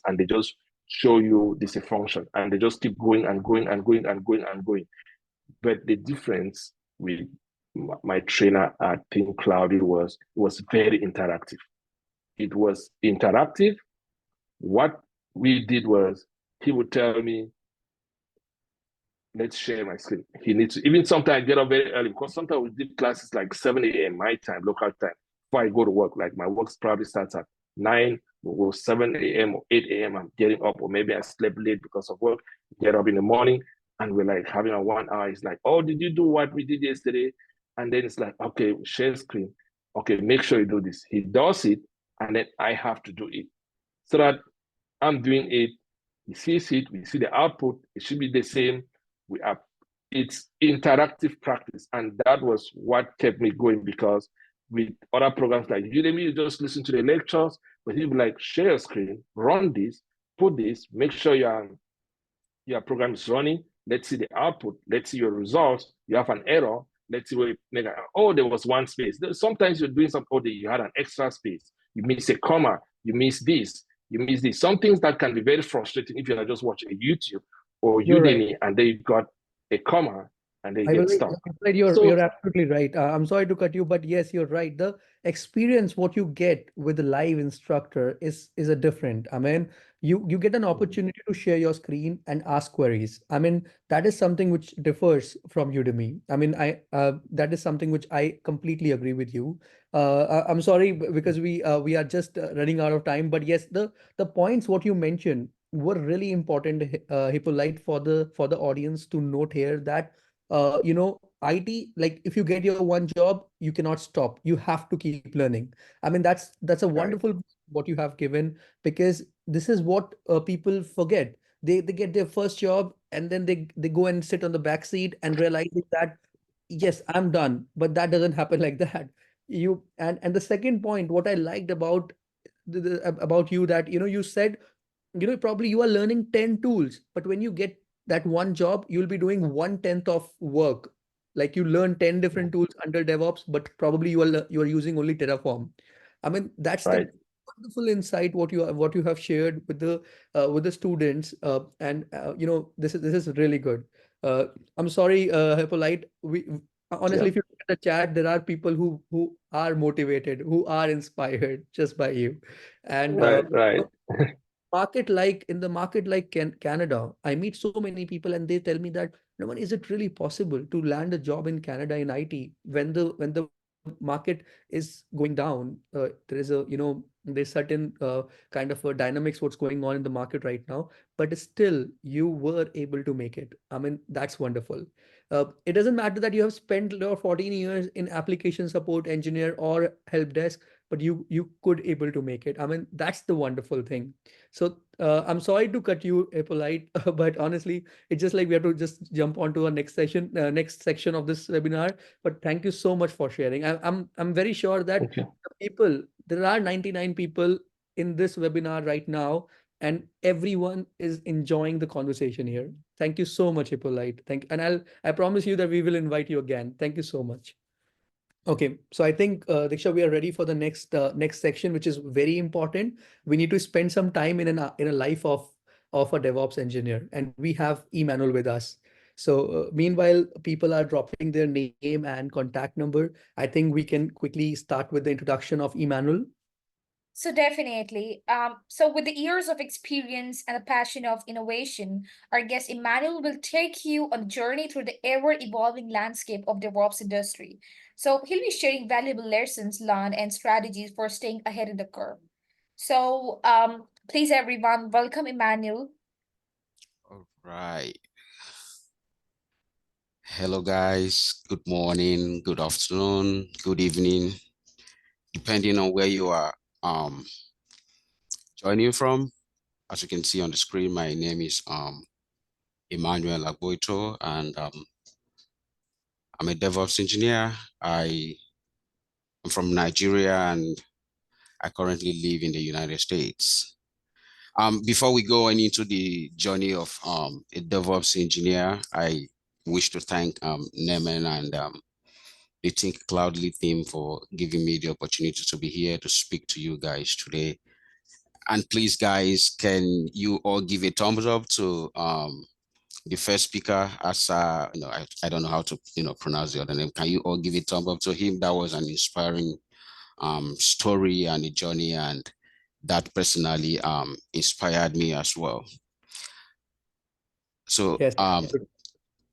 [SPEAKER 3] and they just show you this a function, and they just keep going and going and going and going and going. But the difference with my trainer at Thinkcloudly was very interactive. It was interactive. What we did was he would tell me, let's share my screen. He needs to, even sometimes I get up very early because sometimes we did classes like 7 a.m. my time, local time, before I go to work. Like my work probably starts at 9, we'll go 7 a.m. or 8 a.m. I'm getting up, or maybe I slept late because of work, get up in the morning, and we're like having a 1 hour. It's like, oh, did you do what we did yesterday? And then it's like, okay, share screen. Okay, make sure you do this. He does it, and then I have to do it. So that I'm doing it, he sees it, we see the output, it should be the same. It's interactive practice. And that was what kept me going, because with other programs like Udemy, you just listen to the lectures, but he'd be like, share a screen, run this, put this, make sure your program is running. Let's see the output. Let's see your results. You have an error. Let's see where oh, there was one space. Sometimes you're doing some code, you had an extra space. You miss a comma. You miss this. You miss this. Some things that can be very frustrating if you're just watching a YouTube or
[SPEAKER 2] You're right.
[SPEAKER 3] Udemy, and they got a comma and they
[SPEAKER 2] I will
[SPEAKER 3] get stuck.
[SPEAKER 2] you're absolutely right. I'm sorry to cut you, but yes, you're right. The experience what you get with the live instructor is a different. I mean, you get an opportunity to share your screen and ask queries. I mean, that is something which differs from Udemy. I mean, that is something which I completely agree with you. I'm sorry because we are just running out of time. But yes, the points what you mentioned were really important, Hippolyte, for the audience to note here that IT, like if you get your one job, you cannot stop. You have to keep learning. I mean, that's a wonderful what you have given, because this is what people forget. They get their first job and then they go and sit on the back seat and realizing that yes, I'm done. But that doesn't happen like that. And the second point, what I liked about about you, that you said probably you are learning 10 tools, but when you get that one job, you'll be doing 1/10 of work. Like you learn 10 different tools under DevOps, but probably you are using only Terraform. I mean, that's the
[SPEAKER 3] Right.
[SPEAKER 2] wonderful insight what you have shared with the students, and this is really good. Uh, I'm sorry, Hippolyte. We
[SPEAKER 3] Yeah.
[SPEAKER 2] honestly, if you look at the chat, there are people who are motivated, who are inspired just by you, and
[SPEAKER 3] Right.
[SPEAKER 2] market like in the market like Canada, I meet so many people and they tell me that Naman, is it really possible to land a job in Canada in IT when the market is going down? There is a, there's certain kind of a dynamics what's going on in the market right now, but still you were able to make it. I mean, that's wonderful. It doesn't matter that you have spent your 14 years in application support engineer or help desk, but you could able to make it. I mean, that's the wonderful thing. So I'm sorry to cut you, Hippolyte, but honestly, it's just like we have to just jump onto our next section of this webinar. But thank you so much for sharing. I'm very sure that
[SPEAKER 3] Okay.
[SPEAKER 2] there are 99 people in this webinar right now, and everyone is enjoying the conversation here. Thank you so much, Hippolyte. And I promise you that we will invite you again. Thank you so much. Okay, so I think Diksha, we are ready for the next section, which is very important. We need to spend some time in a life of a DevOps engineer, and we have Emmanuel with us. So meanwhile, people are dropping their name and contact number. I think we can quickly start with the introduction of Emmanuel.
[SPEAKER 1] So definitely. So with the years of experience and the passion of innovation, our guest Emmanuel will take you on a journey through the ever-evolving landscape of DevOps industry. So he'll be sharing valuable lessons learned and strategies for staying ahead of the curve. So please everyone, welcome Emmanuel.
[SPEAKER 4] All right. Hello, guys. Good morning, good afternoon, good evening, depending on where you are joining from. As you can see on the screen, my name is Emmanuel Agboito, and I'm a DevOps engineer. I am from Nigeria, and I currently live in the United States. Before we go into the journey of a DevOps engineer, I wish to thank Neman and the Thinkcloudly team for giving me the opportunity to be here to speak to you guys today. And please, guys, can you all give a thumbs up to the first speaker, Asa? I don't know how to pronounce the other name. Can you all give a thumbs up to him? That was an inspiring story and a journey, and that personally inspired me as well. So
[SPEAKER 2] Yes.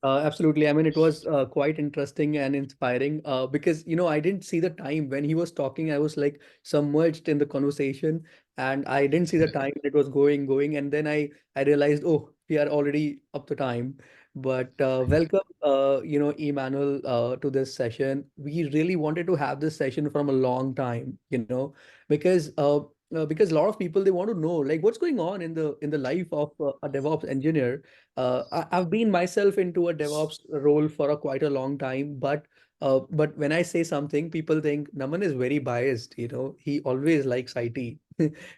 [SPEAKER 2] Absolutely. I mean, it was quite interesting and inspiring because, I didn't see the time when he was talking. I was like submerged in the conversation, and I didn't see the time. It was going. And then I realized, oh, we are already up to time. But welcome, Emmanuel, to this session. We really wanted to have this session from a long time, because a lot of people, they want to know like what's going on in the life of a DevOps engineer. I've been myself into a DevOps role for a quite a long time, but when I say something, people think Naman is very biased. He always likes IT.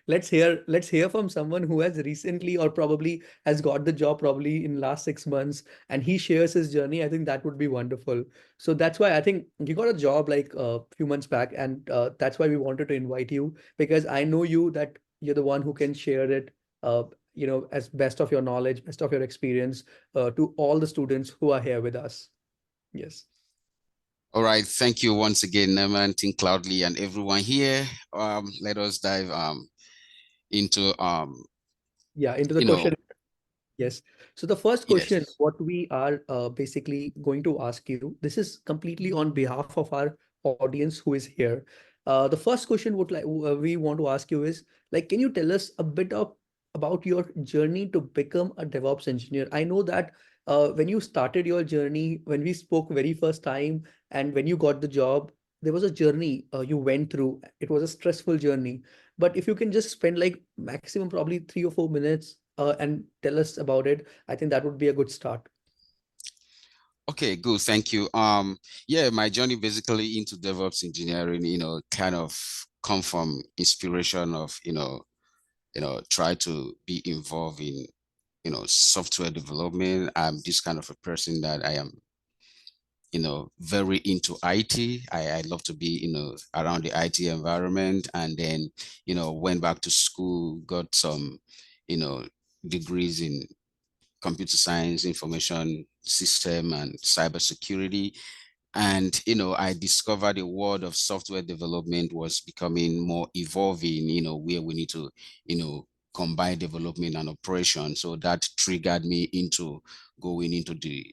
[SPEAKER 2] Let's hear from someone who has recently or probably has got the job probably in last 6 months, and he shares his journey. I think that would be wonderful. So that's why I think you got a job like a few months back, and that's why we wanted to invite you, because I know you that you're the one who can share it. Uh, as best of your knowledge, best of your experience to all the students who are here with us. Yes.
[SPEAKER 4] all right, thank you once again, Neman, Thinkcloudly, and everyone here. Let us dive into
[SPEAKER 2] Yeah, into the
[SPEAKER 4] you know
[SPEAKER 2] question. Yes. So the first question,
[SPEAKER 4] yes.
[SPEAKER 2] what we are basically going to ask you, this is completely on behalf of our audience who is here. The first question we want to ask you is like, can you tell us a bit of about your journey to become a DevOps engineer? I know that when you started your journey, when we spoke very first time, and when you got the job, there was a journey you went through. It was a stressful journey. But if you can just spend like maximum probably 3 or 4 minutes and tell us about it, I think that would be a good start.
[SPEAKER 4] Okay, good. Thank you. Yeah, my journey basically into DevOps engineering, kind of come from inspiration of, try to be involved in, software development. I'm this kind of a person that I am, very into IT. I love to be, around the IT environment, and then, went back to school, got some, degrees in computer science, information system, and cybersecurity. And, I discovered the world of software development was becoming more evolving, where we need to, combine development and operation. So that triggered me into going into the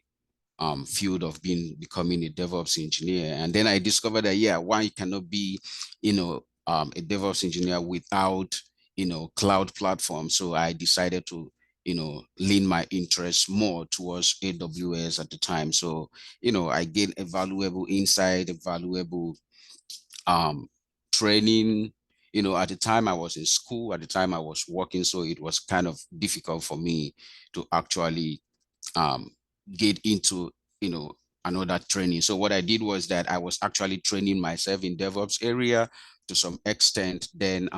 [SPEAKER 4] field of becoming a DevOps engineer. And then I discovered that, yeah, one cannot be, a DevOps engineer without, cloud platform. So I decided to, lean my interest more towards AWS at the time. So, I gained a valuable insight, a valuable training. At the time I was in school, at the time I was working, so it was kind of difficult for me to actually um, get into, another training. So what I did was that I was actually training myself in DevOps area to some extent. Then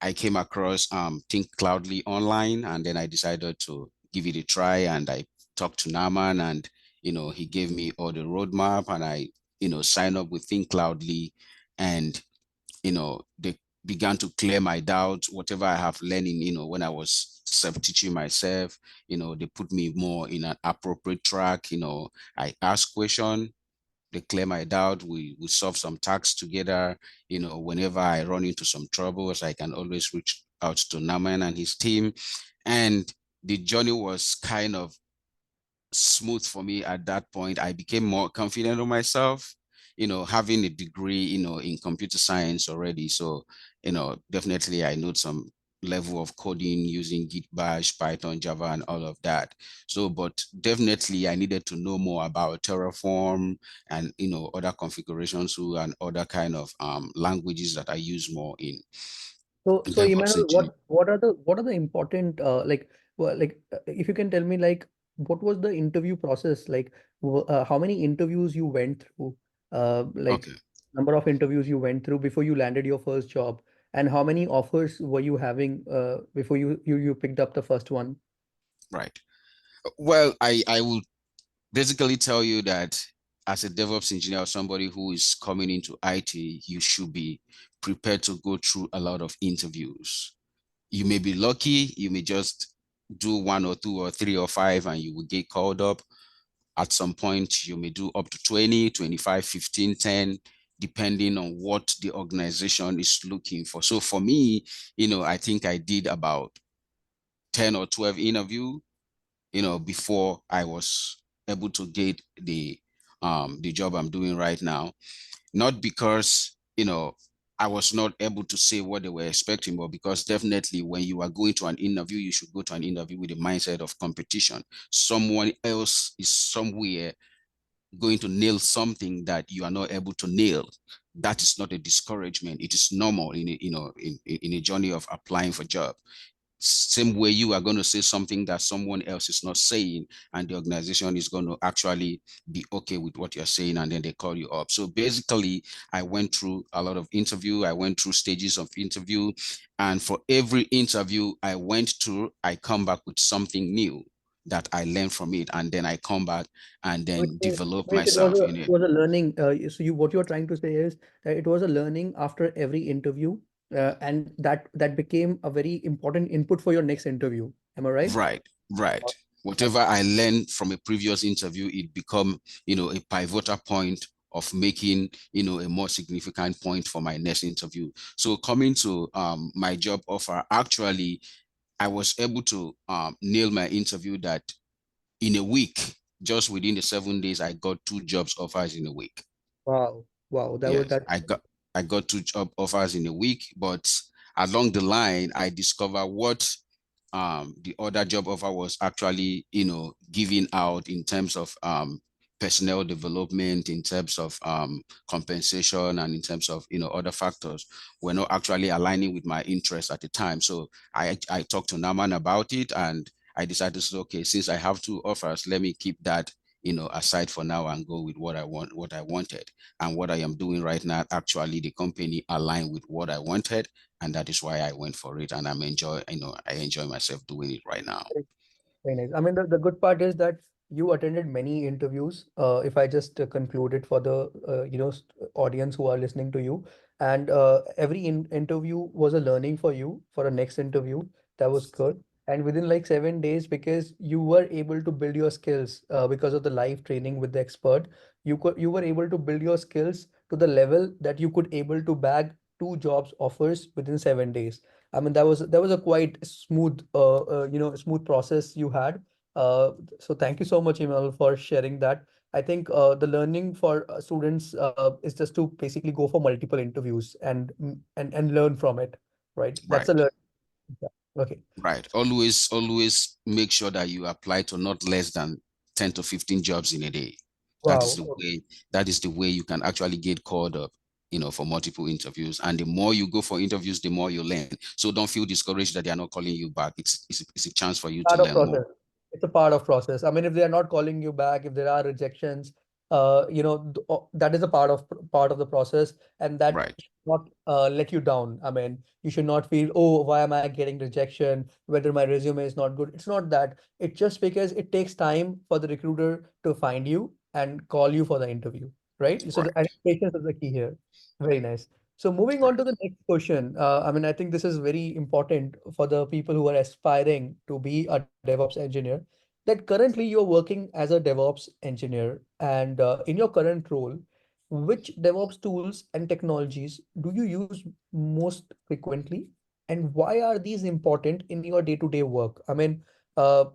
[SPEAKER 4] I came across Thinkcloudly online, and then I decided to give it a try. And I talked to Naman, and he gave me all the roadmap, and I signed up with Thinkcloudly, and they began to clear my doubts, whatever I have learning, when I was self-teaching myself, they put me more in an appropriate track. I ask question, they clear my doubt, we solve some tasks together. Whenever I run into some troubles, I can always reach out to Naman and his team. And the journey was kind of smooth for me at that point. I became more confident of myself, having a degree, in computer science already. So, definitely I know some level of coding using Git Bash, Python, Java, and all of that. So, but definitely I needed to know more about Terraform and, other configurations and other kind of languages that I use more in
[SPEAKER 2] So
[SPEAKER 4] DevOps
[SPEAKER 2] Emmanuel,
[SPEAKER 4] engineering.
[SPEAKER 2] what are the important if you can tell me like what was the interview process like? How many interviews you went through? Like
[SPEAKER 4] Okay,
[SPEAKER 2] number of interviews you went through before you landed your first job, and how many offers were you having before you picked up the first one?
[SPEAKER 4] right. Well, I will basically tell you that as a DevOps engineer or somebody who is coming into IT, you should be prepared to go through a lot of interviews. You may be lucky, you may just do one or two or three or five and you will get called up. At some point, you may do up to 20, 25, 15, 10, depending on what the organization is looking for. So for me, I think I did about 10 or 12 interviews before I was able to get the job I'm doing right now. Not because, I was not able to say what they were expecting, but because definitely when you are going to an interview, you should go to an interview with a mindset of competition. Someone else is somewhere going to nail something that you are not able to nail. That is not a discouragement. It is normal in a journey of applying for job. Same way you are going to say something that someone else is not saying, and the organization is going to actually be okay with what you're saying, and then they call you up. So basically I went through a lot of interview, I went through stages of interview, and for every interview I went through, I come back with something new that I learned from it, and then I come back and
[SPEAKER 2] Which
[SPEAKER 4] then
[SPEAKER 2] means,
[SPEAKER 4] develop
[SPEAKER 2] it was
[SPEAKER 4] myself
[SPEAKER 2] a
[SPEAKER 4] in
[SPEAKER 2] it
[SPEAKER 4] it.
[SPEAKER 2] was a learning. So you what you're trying to say is that it was a learning after every interview, and that became a very important input for your next interview. Am I right?
[SPEAKER 4] Right, right. Whatever I learned from a previous interview, it become, a pivotal point of making, a more significant point for my next interview. So coming to my job offer, actually, I was able to nail my interview that in a week, just within the 7 days, I got two jobs offers in a week.
[SPEAKER 2] Wow, wow, that was
[SPEAKER 4] Yes,
[SPEAKER 2] that.
[SPEAKER 4] I got two job offers in a week, but along the line, I discovered what the other job offer was actually, giving out in terms of personnel development, in terms of compensation, and in terms of other factors were not actually aligning with my interests at the time. So I talked to Naman about it, and I decided to say, okay, since I have two offers, let me keep that aside for now and go with what I wanted. And what I am doing right now, actually, the company aligned with what I wanted, and that is why I went for it. And I enjoy myself doing it right now.
[SPEAKER 2] Very nice. I mean, the good part is that you attended many interviews. If I just conclude it for the audience who are listening to you, and every interview was a learning for you for a next interview. That was good. And within like 7 days, because you were able to build your skills because of the live training with the expert, you were able to build your skills to the level that you could able to bag two jobs offers within 7 days. I mean, that was a quite smooth, smooth process you had. So thank you so much, Emmanuel, for sharing that. I think the learning for students is just to basically go for multiple interviews and learn from it, right? That's a
[SPEAKER 4] Right.
[SPEAKER 2] learn. Yeah. Okay.
[SPEAKER 4] Right. Always make sure that you apply to not less than 10 to 15 jobs in a day. That is
[SPEAKER 2] Wow.
[SPEAKER 4] the way, that is the way you can actually get called up, for multiple interviews. And the more you go for interviews, the more you learn. So don't feel discouraged that they are not calling you back. It's a chance for you to
[SPEAKER 2] Part of
[SPEAKER 4] learn more.
[SPEAKER 2] process. It's a part of process. I mean, if they are not calling you back, if there are rejections, that is a part of the process, and that
[SPEAKER 4] Right.
[SPEAKER 2] should not let you down. I mean, you should not feel, oh, why am I getting rejection? Whether my resume is not good. It's not that. It's just because it takes time for the recruiter to find you and call you for the interview, right? So I
[SPEAKER 4] Right.
[SPEAKER 2] think patience is the key here. Very nice. So moving on
[SPEAKER 4] Right.
[SPEAKER 2] to the next question, I mean, I think this is very important for the people who are aspiring to be a DevOps engineer. That currently you're working as a DevOps engineer, and in your current role, which DevOps tools and technologies do you use most frequently, and why are these important in your day-to-day work? I mean, uh,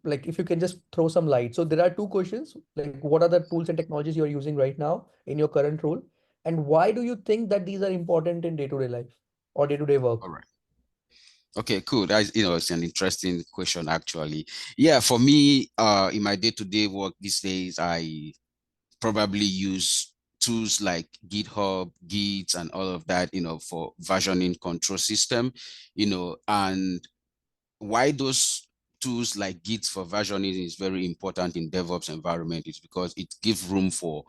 [SPEAKER 2] like if you can just throw some light. So there are two questions, like what are the tools and technologies you are using right now in your current role? And why do you think that these are important in day-to-day life or day-to-day
[SPEAKER 4] All
[SPEAKER 2] work?
[SPEAKER 4] right. Okay, cool. It's an interesting question actually. Yeah, for me, in my day-to-day work these days, I probably use tools like GitHub, Git, and all of that, for versioning control system, and why those tools like Git for versioning is very important in DevOps environment is because it gives room for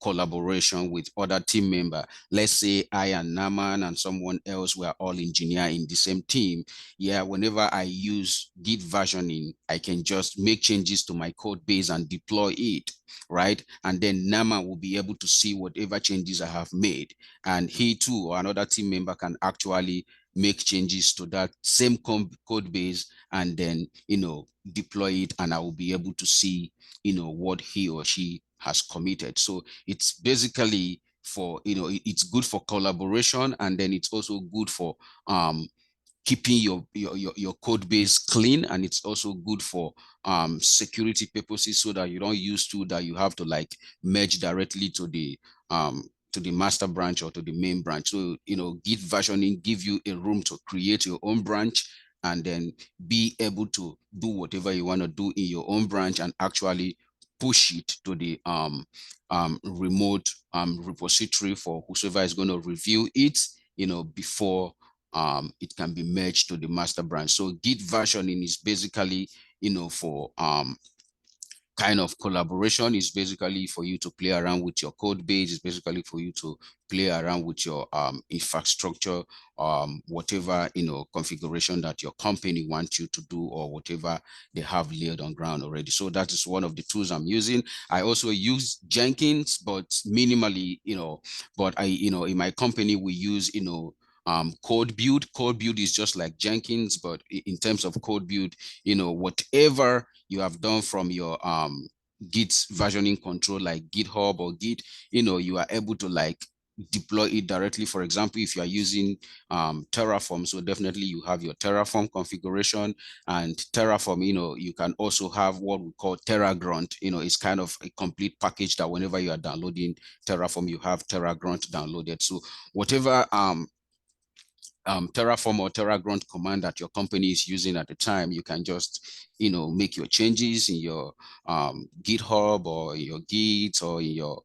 [SPEAKER 4] collaboration with other team member. Let's say I and Naman and someone else were all engineer in the same team. Yeah, whenever I use Git versioning, I can just make changes to my code base and deploy it, right? And then Naman will be able to see whatever changes I have made. And he too, or another team member can actually make changes to that same code base and then deploy it, and I will be able to see what he or she has committed. So it's basically for it's good for collaboration, and then it's also good for keeping your code base clean, and it's also good for security purposes, so that you don't use tool that you have to like merge directly to the master branch or to the main branch. So Git versioning give you a room to create your own branch and then be able to do whatever you want to do in your own branch and actually push it to the remote repository for whoever is going to review it before it can be merged to the master branch. So Git versioning is basically, for kind of collaboration. Is basically for you to play around with your code base. It's basically for you to play around with your infrastructure, whatever configuration that your company wants you to do, or whatever they have laid on ground already. So that is one of the tools I'm using. I also use Jenkins, but minimally, but in my company we use code build. Code build is just like Jenkins, but in terms of code build, whatever you have done from your Git versioning control like GitHub or Git, you are able to like deploy it directly. For example, if you are using Terraform, so definitely you have your Terraform configuration, and Terraform, you can also have what we call TerraGrunt. It's kind of a complete package that whenever you are downloading Terraform, you have TerraGrunt downloaded. So whatever Terraform or TerraGrunt command that your company is using at the time, you can just, make your changes in your GitHub or your Git or in your,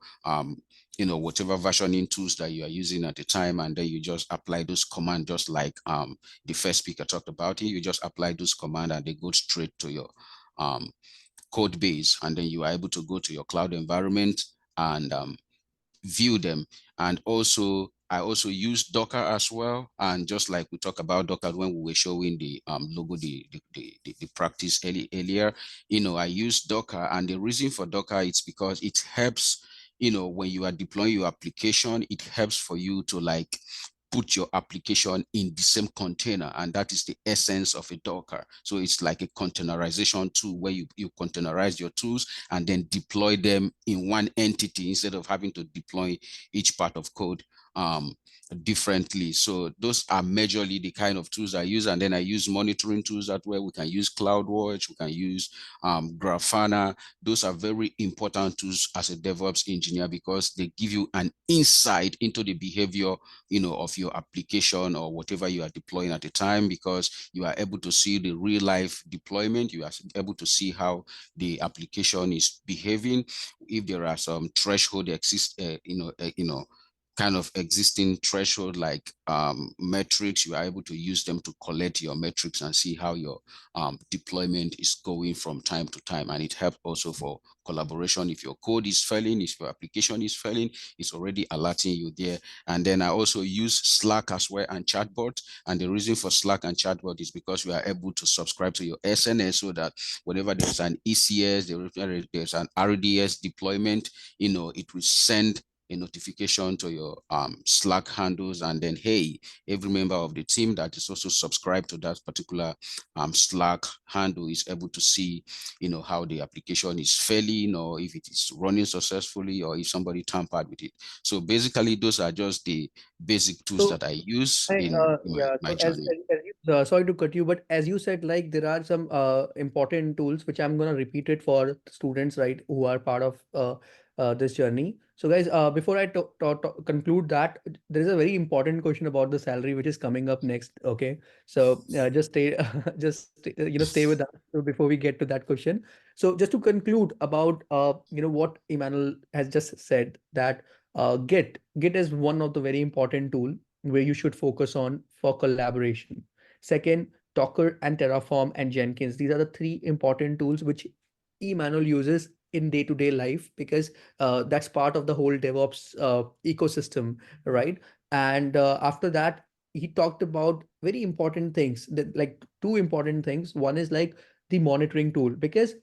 [SPEAKER 4] whatever versioning tools that you are using at the time. And then you just apply those commands, just like the first speaker talked about it. You just apply those commands and they go straight to your code base. And then you are able to go to your cloud environment and view them. And also I also use Docker as well. And just like we talked about Docker when we were showing the logo, the practice earlier, I use Docker. And the reason for Docker is because it helps, when you are deploying your application, it helps for you to like put your application in the same container, and that is the essence of a Docker. So it's like a containerization tool where you containerize your tools and then deploy them in one entity instead of having to deploy each part of code differently. So those are majorly the kind of tools I use. And then I use monitoring tools that way. We can use CloudWatch, we can use Grafana. Those are very important tools as a DevOps engineer because they give you an insight into the behavior, of your application or whatever you are deploying at the time, because you are able to see the real life deployment. You are able to see how the application is behaving. If there are some threshold exist, kind of existing threshold like metrics, you are able to use them to collect your metrics and see how your deployment is going from time to time. And it helps also for collaboration. If your code is failing, if your application is failing, it's already alerting you there. And then I also use Slack as well and chatbot. And the reason for Slack and chatbot is because you are able to subscribe to your SNS so that whenever there's an ECS, there's an RDS deployment, it will send a notification to your Slack handles, and then, hey, every member of the team that is also subscribed to that particular Slack handle is able to see, how the application is failing, or if it is running successfully, or if somebody tampered with it. So basically, those are just the basic tools that I use in
[SPEAKER 2] Yeah,
[SPEAKER 4] my
[SPEAKER 2] so as,
[SPEAKER 4] journey.
[SPEAKER 2] as you, sorry to cut you, but as you said, like there are some important tools which I'm gonna repeat it for students, right, who are part of this journey. So guys, before I conclude that, there is a very important question about the salary which is coming up next. Okay, so just stay, stay with us before we get to that question. So just to conclude about what Emmanuel has just said, that Git is one of the very important tool where you should focus on for collaboration. Second, Docker and Terraform and Jenkins. These are the three important tools which Emmanuel uses in day-to-day life, because that's part of the whole DevOps ecosystem, right? And after that, he talked about very important things, that like two important things. One is like the monitoring tool, because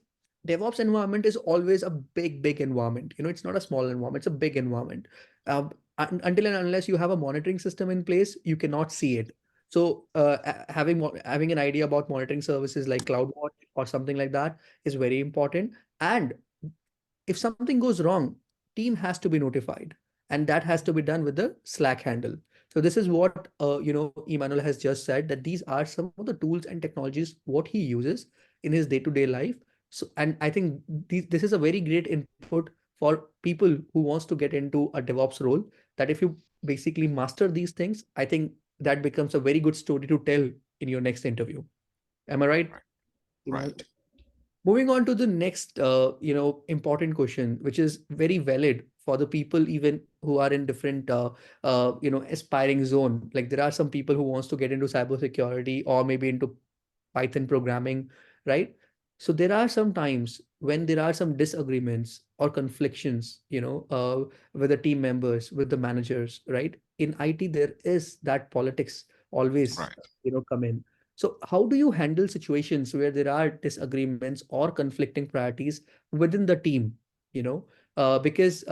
[SPEAKER 2] DevOps environment is always a big environment. It's not a small environment, it's a big environment. Until and unless you have a monitoring system in place, you cannot see it. So having an idea about monitoring services like CloudWatch or something like that is very important. And if something goes wrong, team has to be notified, and that has to be done with the Slack handle. So this is what Emmanuel has just said, that these are some of the tools and technologies what he uses in his day-to-day life. So, and I think this is a very great input for people who wants to get into a DevOps role, that if you basically master these things, I think that becomes a very good story to tell in your next interview. Am I right, Emmanuel?
[SPEAKER 4] Right.
[SPEAKER 2] Moving on to the next, important question, which is very valid for the people even who are in different, aspiring zone. Like there are some people who wants to get into cybersecurity or maybe into Python programming, right? So there are some times when there are some disagreements or conflictions, with the team members, with the managers, right? In IT, there is that politics always,
[SPEAKER 4] Right.
[SPEAKER 2] come in. So how do you handle situations where there are disagreements or conflicting priorities within the team? You know, because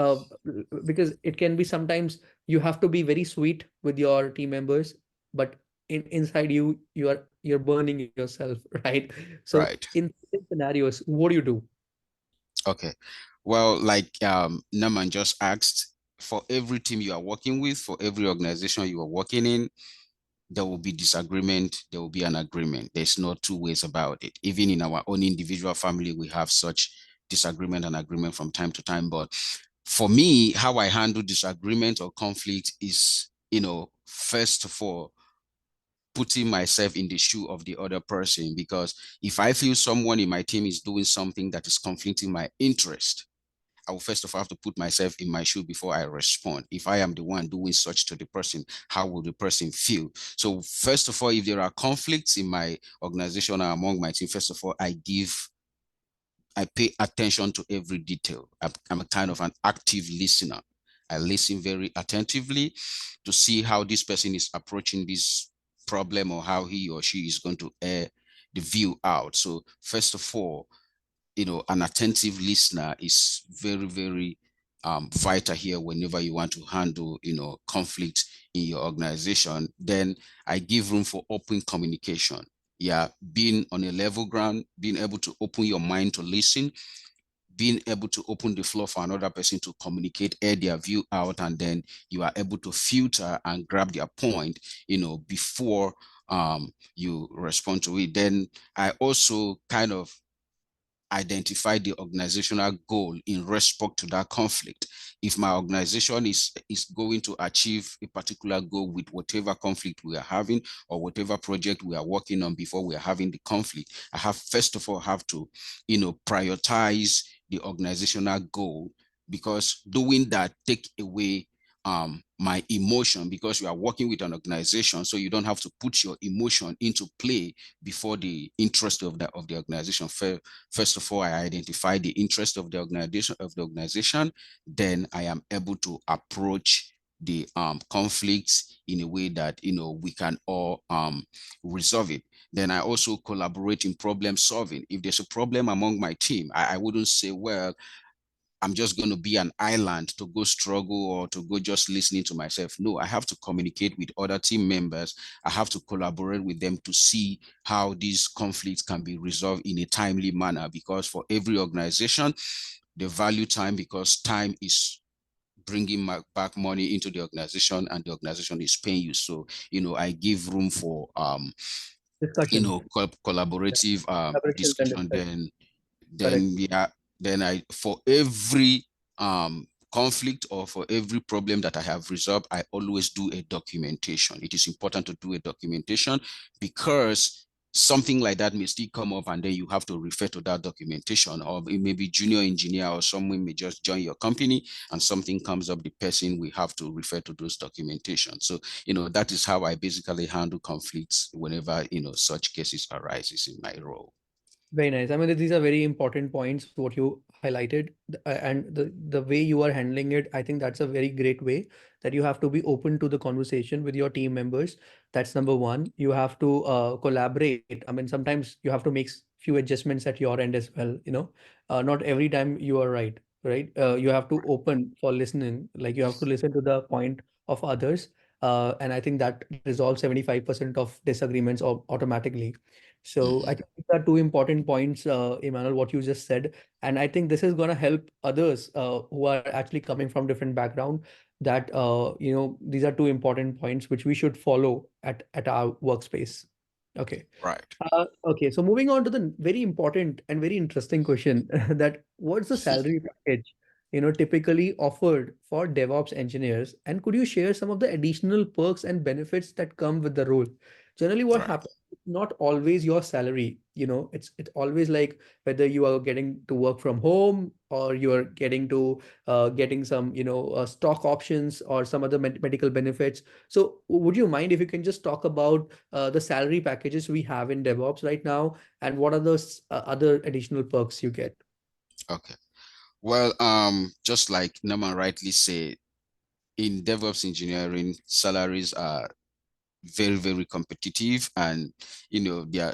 [SPEAKER 2] it can be sometimes you have to be very sweet with your team members, but inside you're burning yourself, right? So
[SPEAKER 4] Right.
[SPEAKER 2] in certain scenarios, what do you do?
[SPEAKER 4] Okay. Well, like Naman just asked, for every team you are working with, for every organization you are working in, there will be disagreement, there will be an agreement. There's no two ways about it. Even in our own individual family, we have such disagreement and agreement from time to time. But for me, how I handle disagreement or conflict is, first of all, putting myself in the shoe of the other person. Because if I feel someone in my team is doing something that is conflicting my interest, I will first of all have to put myself in my shoe before I respond. If I am the one doing such to the person, how will the person feel? So first of all, if there are conflicts in my organization or among my team, first of all, I pay attention to every detail. I'm a kind of an active listener. I listen very attentively to see how this person is approaching this problem or how he or she is going to air the view out. So first of all, an attentive listener is very, very vital here whenever you want to handle, conflict in your organization. Then I give room for open communication. Yeah, being on a level ground, being able to open your mind to listen, being able to open the floor for another person to communicate, air their view out, and then you are able to filter and grab their point, before you respond to it. Then I also kind of identify the organizational goal in respect to that conflict. If my organization is going to achieve a particular goal with whatever conflict we are having or whatever project we are working on before we are having the conflict, I have first of all have to, prioritize the organizational goal, because doing that take away my emotion, because you are working with an organization, so you don't have to put your emotion into play before the interest of the organization. First of all, I identify the interest of the organization. Then I am able to approach the conflicts in a way that we can all resolve it. Then I also collaborate in problem solving. If there's a problem among my team, I wouldn't say, well, I'm just going to be an island to go struggle or to go just listening to myself. No, I have to communicate with other team members. I have to collaborate with them to see how these conflicts can be resolved in a timely manner, because for every organization, they value time, because time is bringing back money into the organization and the organization is paying you. So, I give room for,
[SPEAKER 2] Discussions.
[SPEAKER 4] collaborative
[SPEAKER 2] Collaborations and
[SPEAKER 4] discussion.
[SPEAKER 2] discussions.
[SPEAKER 4] Then
[SPEAKER 2] Correct.
[SPEAKER 4] yeah, then I, for every conflict or for every problem that I have resolved, I always do a documentation. It is important to do a documentation, because something like that may still come up, and then you have to refer to that documentation. Or it may be junior engineer or someone may just join your company and something comes up, the person will have to refer to those documentation. So that is how I basically handle conflicts whenever such cases arises in my role.
[SPEAKER 2] Very nice. I mean, these are very important points, what you highlighted, and the way you are handling it. I think that's a very great way, that you have to be open to the conversation with your team members. That's number one. You have to collaborate. I mean, sometimes you have to make few adjustments at your end as well. Not every time you are right, right? You have to open for listening. Like, you have to listen to the point of others. And I think that resolves 75% of disagreements automatically. So I
[SPEAKER 4] Mhm.
[SPEAKER 2] think these are two important points, Emmanuel, what you just said. And I think this is going to help others who are actually coming from different background, that, these are two important points which we should follow at our workspace. Okay.
[SPEAKER 4] Right.
[SPEAKER 2] Okay, so moving on to the very important and very interesting question, that what's the salary package, typically offered for DevOps engineers, and could you share some of the additional perks and benefits that come with the role? Generally, what
[SPEAKER 4] Right.
[SPEAKER 2] happens, not always your salary, it's always like whether you are getting to work from home, or you're getting some, stock options or some other medical benefits. So would you mind if you can just talk about the salary packages we have in DevOps right now, and what are those other additional perks you get?
[SPEAKER 4] Okay. Well, just like Norman rightly said, in DevOps engineering, salaries are very, very competitive, and they are,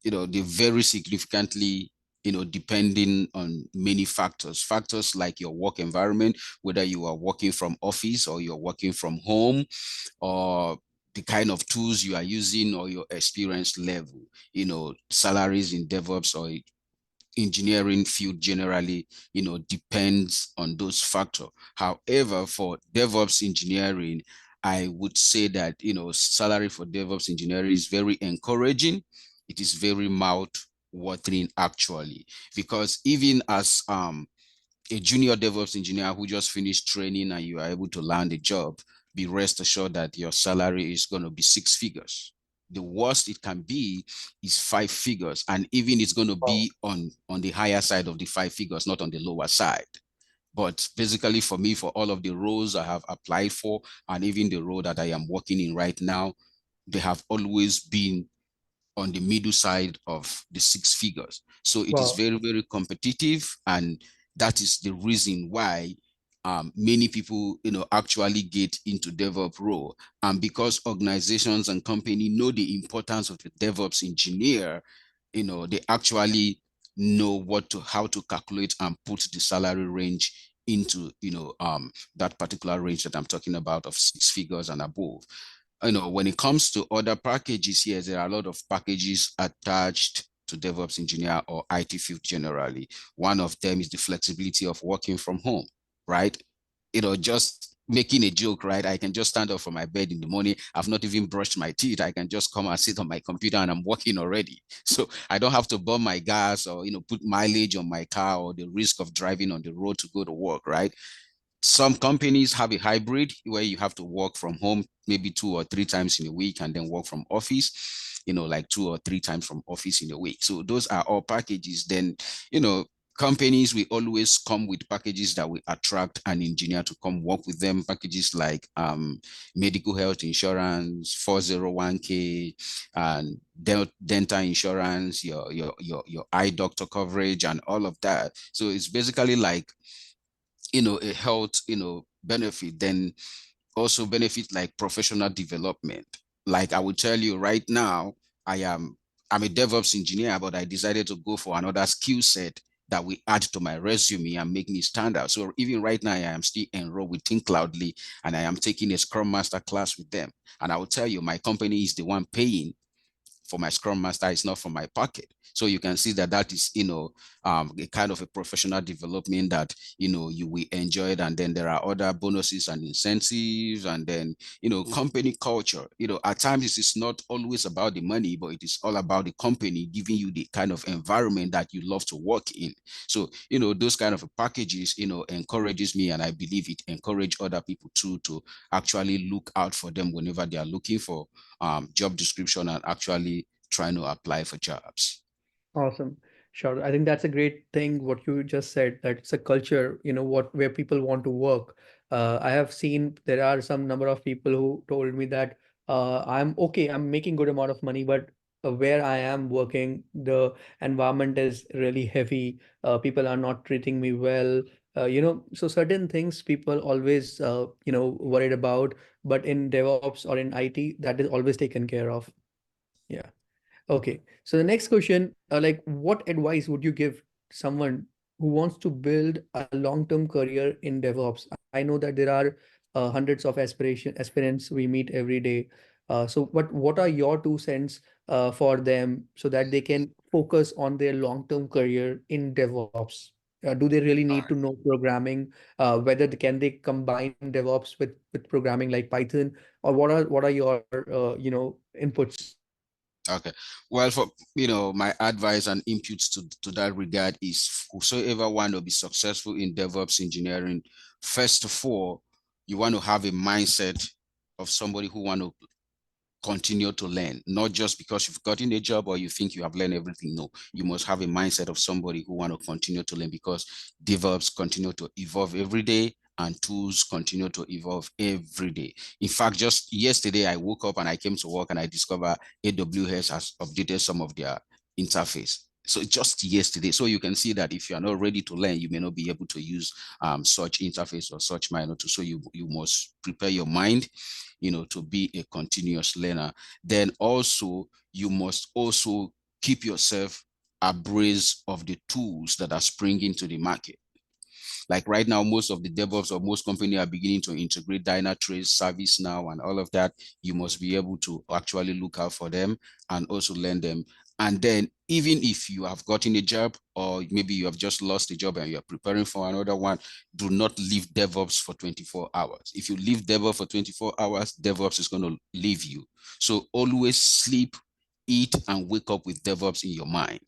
[SPEAKER 4] they vary significantly, depending on many factors. Factors like your work environment, whether you are working from office or you're working from home, or the kind of tools you are using, or your experience level. Salaries in DevOps or engineering field generally, depends on those factors. However, for DevOps engineering, I would say that, salary for DevOps engineering is very encouraging. It is very mouth watering actually, because even as a junior DevOps engineer who just finished training and you are able to land a job, be rest assured that your salary is going to be six figures. The worst it can be is five figures, and even it's going to
[SPEAKER 2] Wow.
[SPEAKER 4] be on the higher side of the five figures, not on the lower side. But basically, for me, for all of the roles I have applied for, and even the role that I am working in right now, they have always been on the middle side of the six figures. So it is
[SPEAKER 2] Wow.
[SPEAKER 4] very, very competitive. And that is the reason why many people, actually get into DevOps role. And because organizations and company know the importance of the DevOps engineer, they actually know how to calculate and put the salary range into, that particular range that I'm talking about of 6 figures and above. When it comes to other packages, yes, there are a lot of packages attached to DevOps engineer or IT field generally. One of them is the flexibility of working from home, right? Just making a joke, right? I can just stand up from my bed in the morning. I've not even brushed my teeth. I can just come and sit on my computer and I'm working already. So I don't have to burn my gas or, put mileage on my car or the risk of driving on the road to go to work, right? Some companies have a hybrid where you have to work from home maybe 2 or 3 times in a week and then work from office, like 2 or 3 times from office in a week. So those are all packages. Then, companies will always come with packages that will attract an engineer to come work with them. Packages like medical health insurance, 401k, and dental insurance, your eye doctor coverage, and all of that. So it's basically like a health benefit. Then also benefit like professional development. Like I will tell you right now, I'm a DevOps engineer, but I decided to go for another skill set that will add to my resume and make me stand out. So even right now, I am still enrolled with Thinkcloudly, and I am taking a Scrum Master class with them. And I will tell you, my company is the one paying for my Scrum Master. It's not from my pocket. So you can see that is, a kind of a professional development that, you will enjoy it. And then there are other bonuses and incentives, and then, company culture. At times it is not always about the money, but it is all about the company giving you the kind of environment that you love to work in. So, those kind of packages, encourages me, and I believe it encourage other people too to actually look out for them whenever they are looking for job description and actually trying to apply for jobs.
[SPEAKER 2] Awesome. Sure. I think that's a great thing what you just said, that it's a culture, where people want to work. I have seen there are some number of people who told me that I'm okay, I'm making good amount of money, but where I am working, the environment is really heavy. People are not treating me well. So certain things people always worried about, but in DevOps or in IT, that is always taken care of. Yeah. Okay, so the next question, like, what advice would you give someone who wants to build a long-term career in DevOps? I know that there are hundreds of aspirants we meet every day. So, what are your 2 cents for them so that they can focus on their long-term career in DevOps? Do they really
[SPEAKER 4] All
[SPEAKER 2] need
[SPEAKER 4] right.
[SPEAKER 2] to know programming? Whether can they combine DevOps with programming like Python, or what are your inputs?
[SPEAKER 4] Okay. Well, for my advice and inputs to that regard is whosoever want to be successful in DevOps engineering, first of all, you want to have a mindset of somebody who want to continue to learn, not just because you've gotten a job or you think you have learned everything. No, you must have a mindset of somebody who want to continue to learn, because DevOps continue to evolve every day and tools continue to evolve every day. In fact, just yesterday, I woke up and I came to work and I discovered AWS has updated some of their interface. So just yesterday. So you can see that if you are not ready to learn, you may not be able to use such interface or such minor tool. So you must prepare your mind, to be a continuous learner. Then also, you must also keep yourself abreast of the tools that are springing to the market. Like right now, most of the DevOps or most companies are beginning to integrate Dynatrace, ServiceNow, and all of that. You must be able to actually look out for them and also learn them. And then even if you have gotten a job, or maybe you have just lost a job and you're preparing for another one, do not leave DevOps for 24 hours. If you leave DevOps for 24 hours, DevOps is going to leave you. So always sleep, eat, and wake up with DevOps in your mind.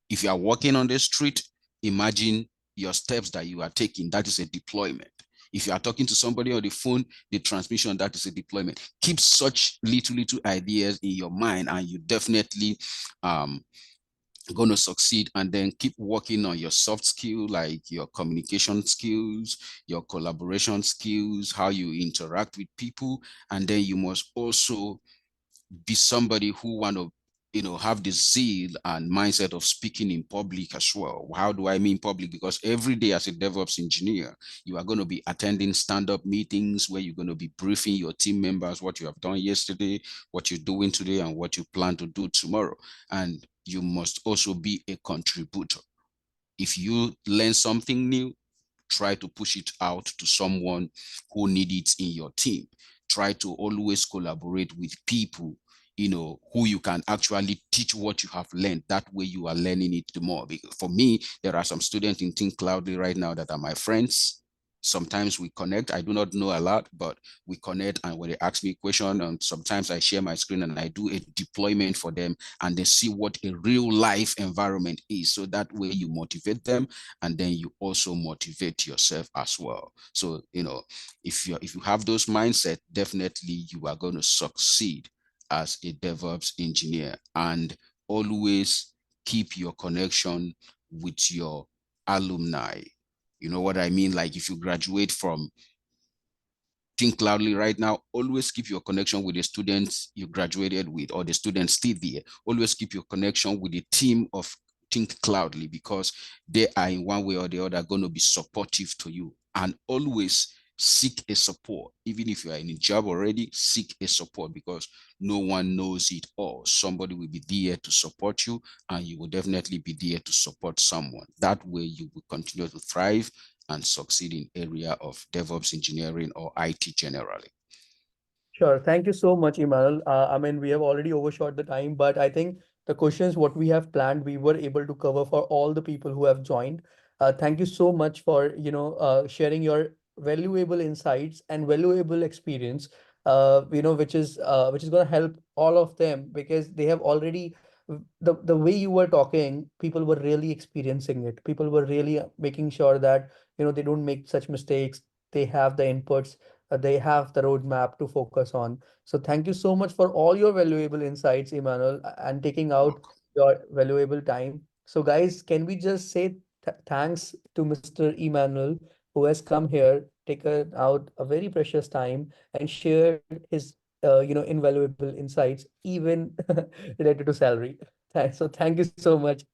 [SPEAKER 4] If you are walking on the street, imagine your steps that you are taking. That is a deployment. If you are talking to somebody on the phone, the transmission, that is a deployment. Keep such little ideas in your mind, and you definitely going to succeed. And then keep working on your soft skill, like your communication skills, your collaboration skills, how you interact with people. And then you must also be somebody who want to have the zeal and mindset of speaking in public as well. How do I mean public? Because every day as a DevOps engineer, you are going to be attending stand-up meetings where you're going to be briefing your team members what you have done yesterday, what you're doing today, and what you plan to do tomorrow. And you must also be a contributor. If you learn something new, try to push it out to someone who needs it in your team. Try to always collaborate with people, who you can actually teach what you have learned. That way you are learning it more. Because for me, there are some students in Thinkcloudly right now that are my friends. Sometimes we connect. I do not know a lot, but we connect, and when they ask me a question, and sometimes I share my screen and I do a deployment for them, and they see what a real life environment is. So that way you motivate them, and then you also motivate yourself as well. So, if you have those mindset, definitely you are going to succeed as a DevOps engineer. And always keep your connection with your alumni. You know what I mean? Like if you graduate from Thinkcloudly right now, always keep your connection with the students you graduated with, or the students still there. Always keep your connection with the team of Thinkcloudly, because they are in one way or the other going to be supportive to you. And always seek a support. Even if you are in a job already, seek a support, because no one knows it all. Somebody will be there to support you, and you will definitely be there to support someone. That way you will continue to thrive and succeed in area of DevOps engineering or IT generally.
[SPEAKER 2] Sure. Thank you so much, Emmanuel. We have already overshot the time, but I think the questions what we have planned, we were able to cover for all the people who have joined. Thank you so much for, sharing your valuable insights and valuable experience, which is going to help all of them, because they have already the way you were talking, people were really experiencing it. People were really making sure that, they don't make such mistakes. They have the inputs, they have the roadmap to focus on. So thank you so much for all your valuable insights, Emmanuel, and taking out
[SPEAKER 4] Welcome.
[SPEAKER 2] your valuable time. So guys, can we just say thanks to Mr. Emmanuel, who has come here, taken out a very precious time and shared his invaluable insights, even related to salary. So thank you so much,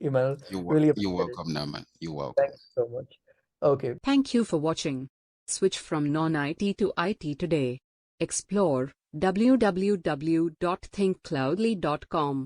[SPEAKER 2] Emmanuel. Really
[SPEAKER 4] You're
[SPEAKER 2] appreciate it.
[SPEAKER 4] welcome, Naman. You're
[SPEAKER 2] Thank
[SPEAKER 4] welcome.
[SPEAKER 2] you so much. Okay.
[SPEAKER 5] Thank you for watching. Switch from non-IT to IT today. Explore www.thinkcloudly.com.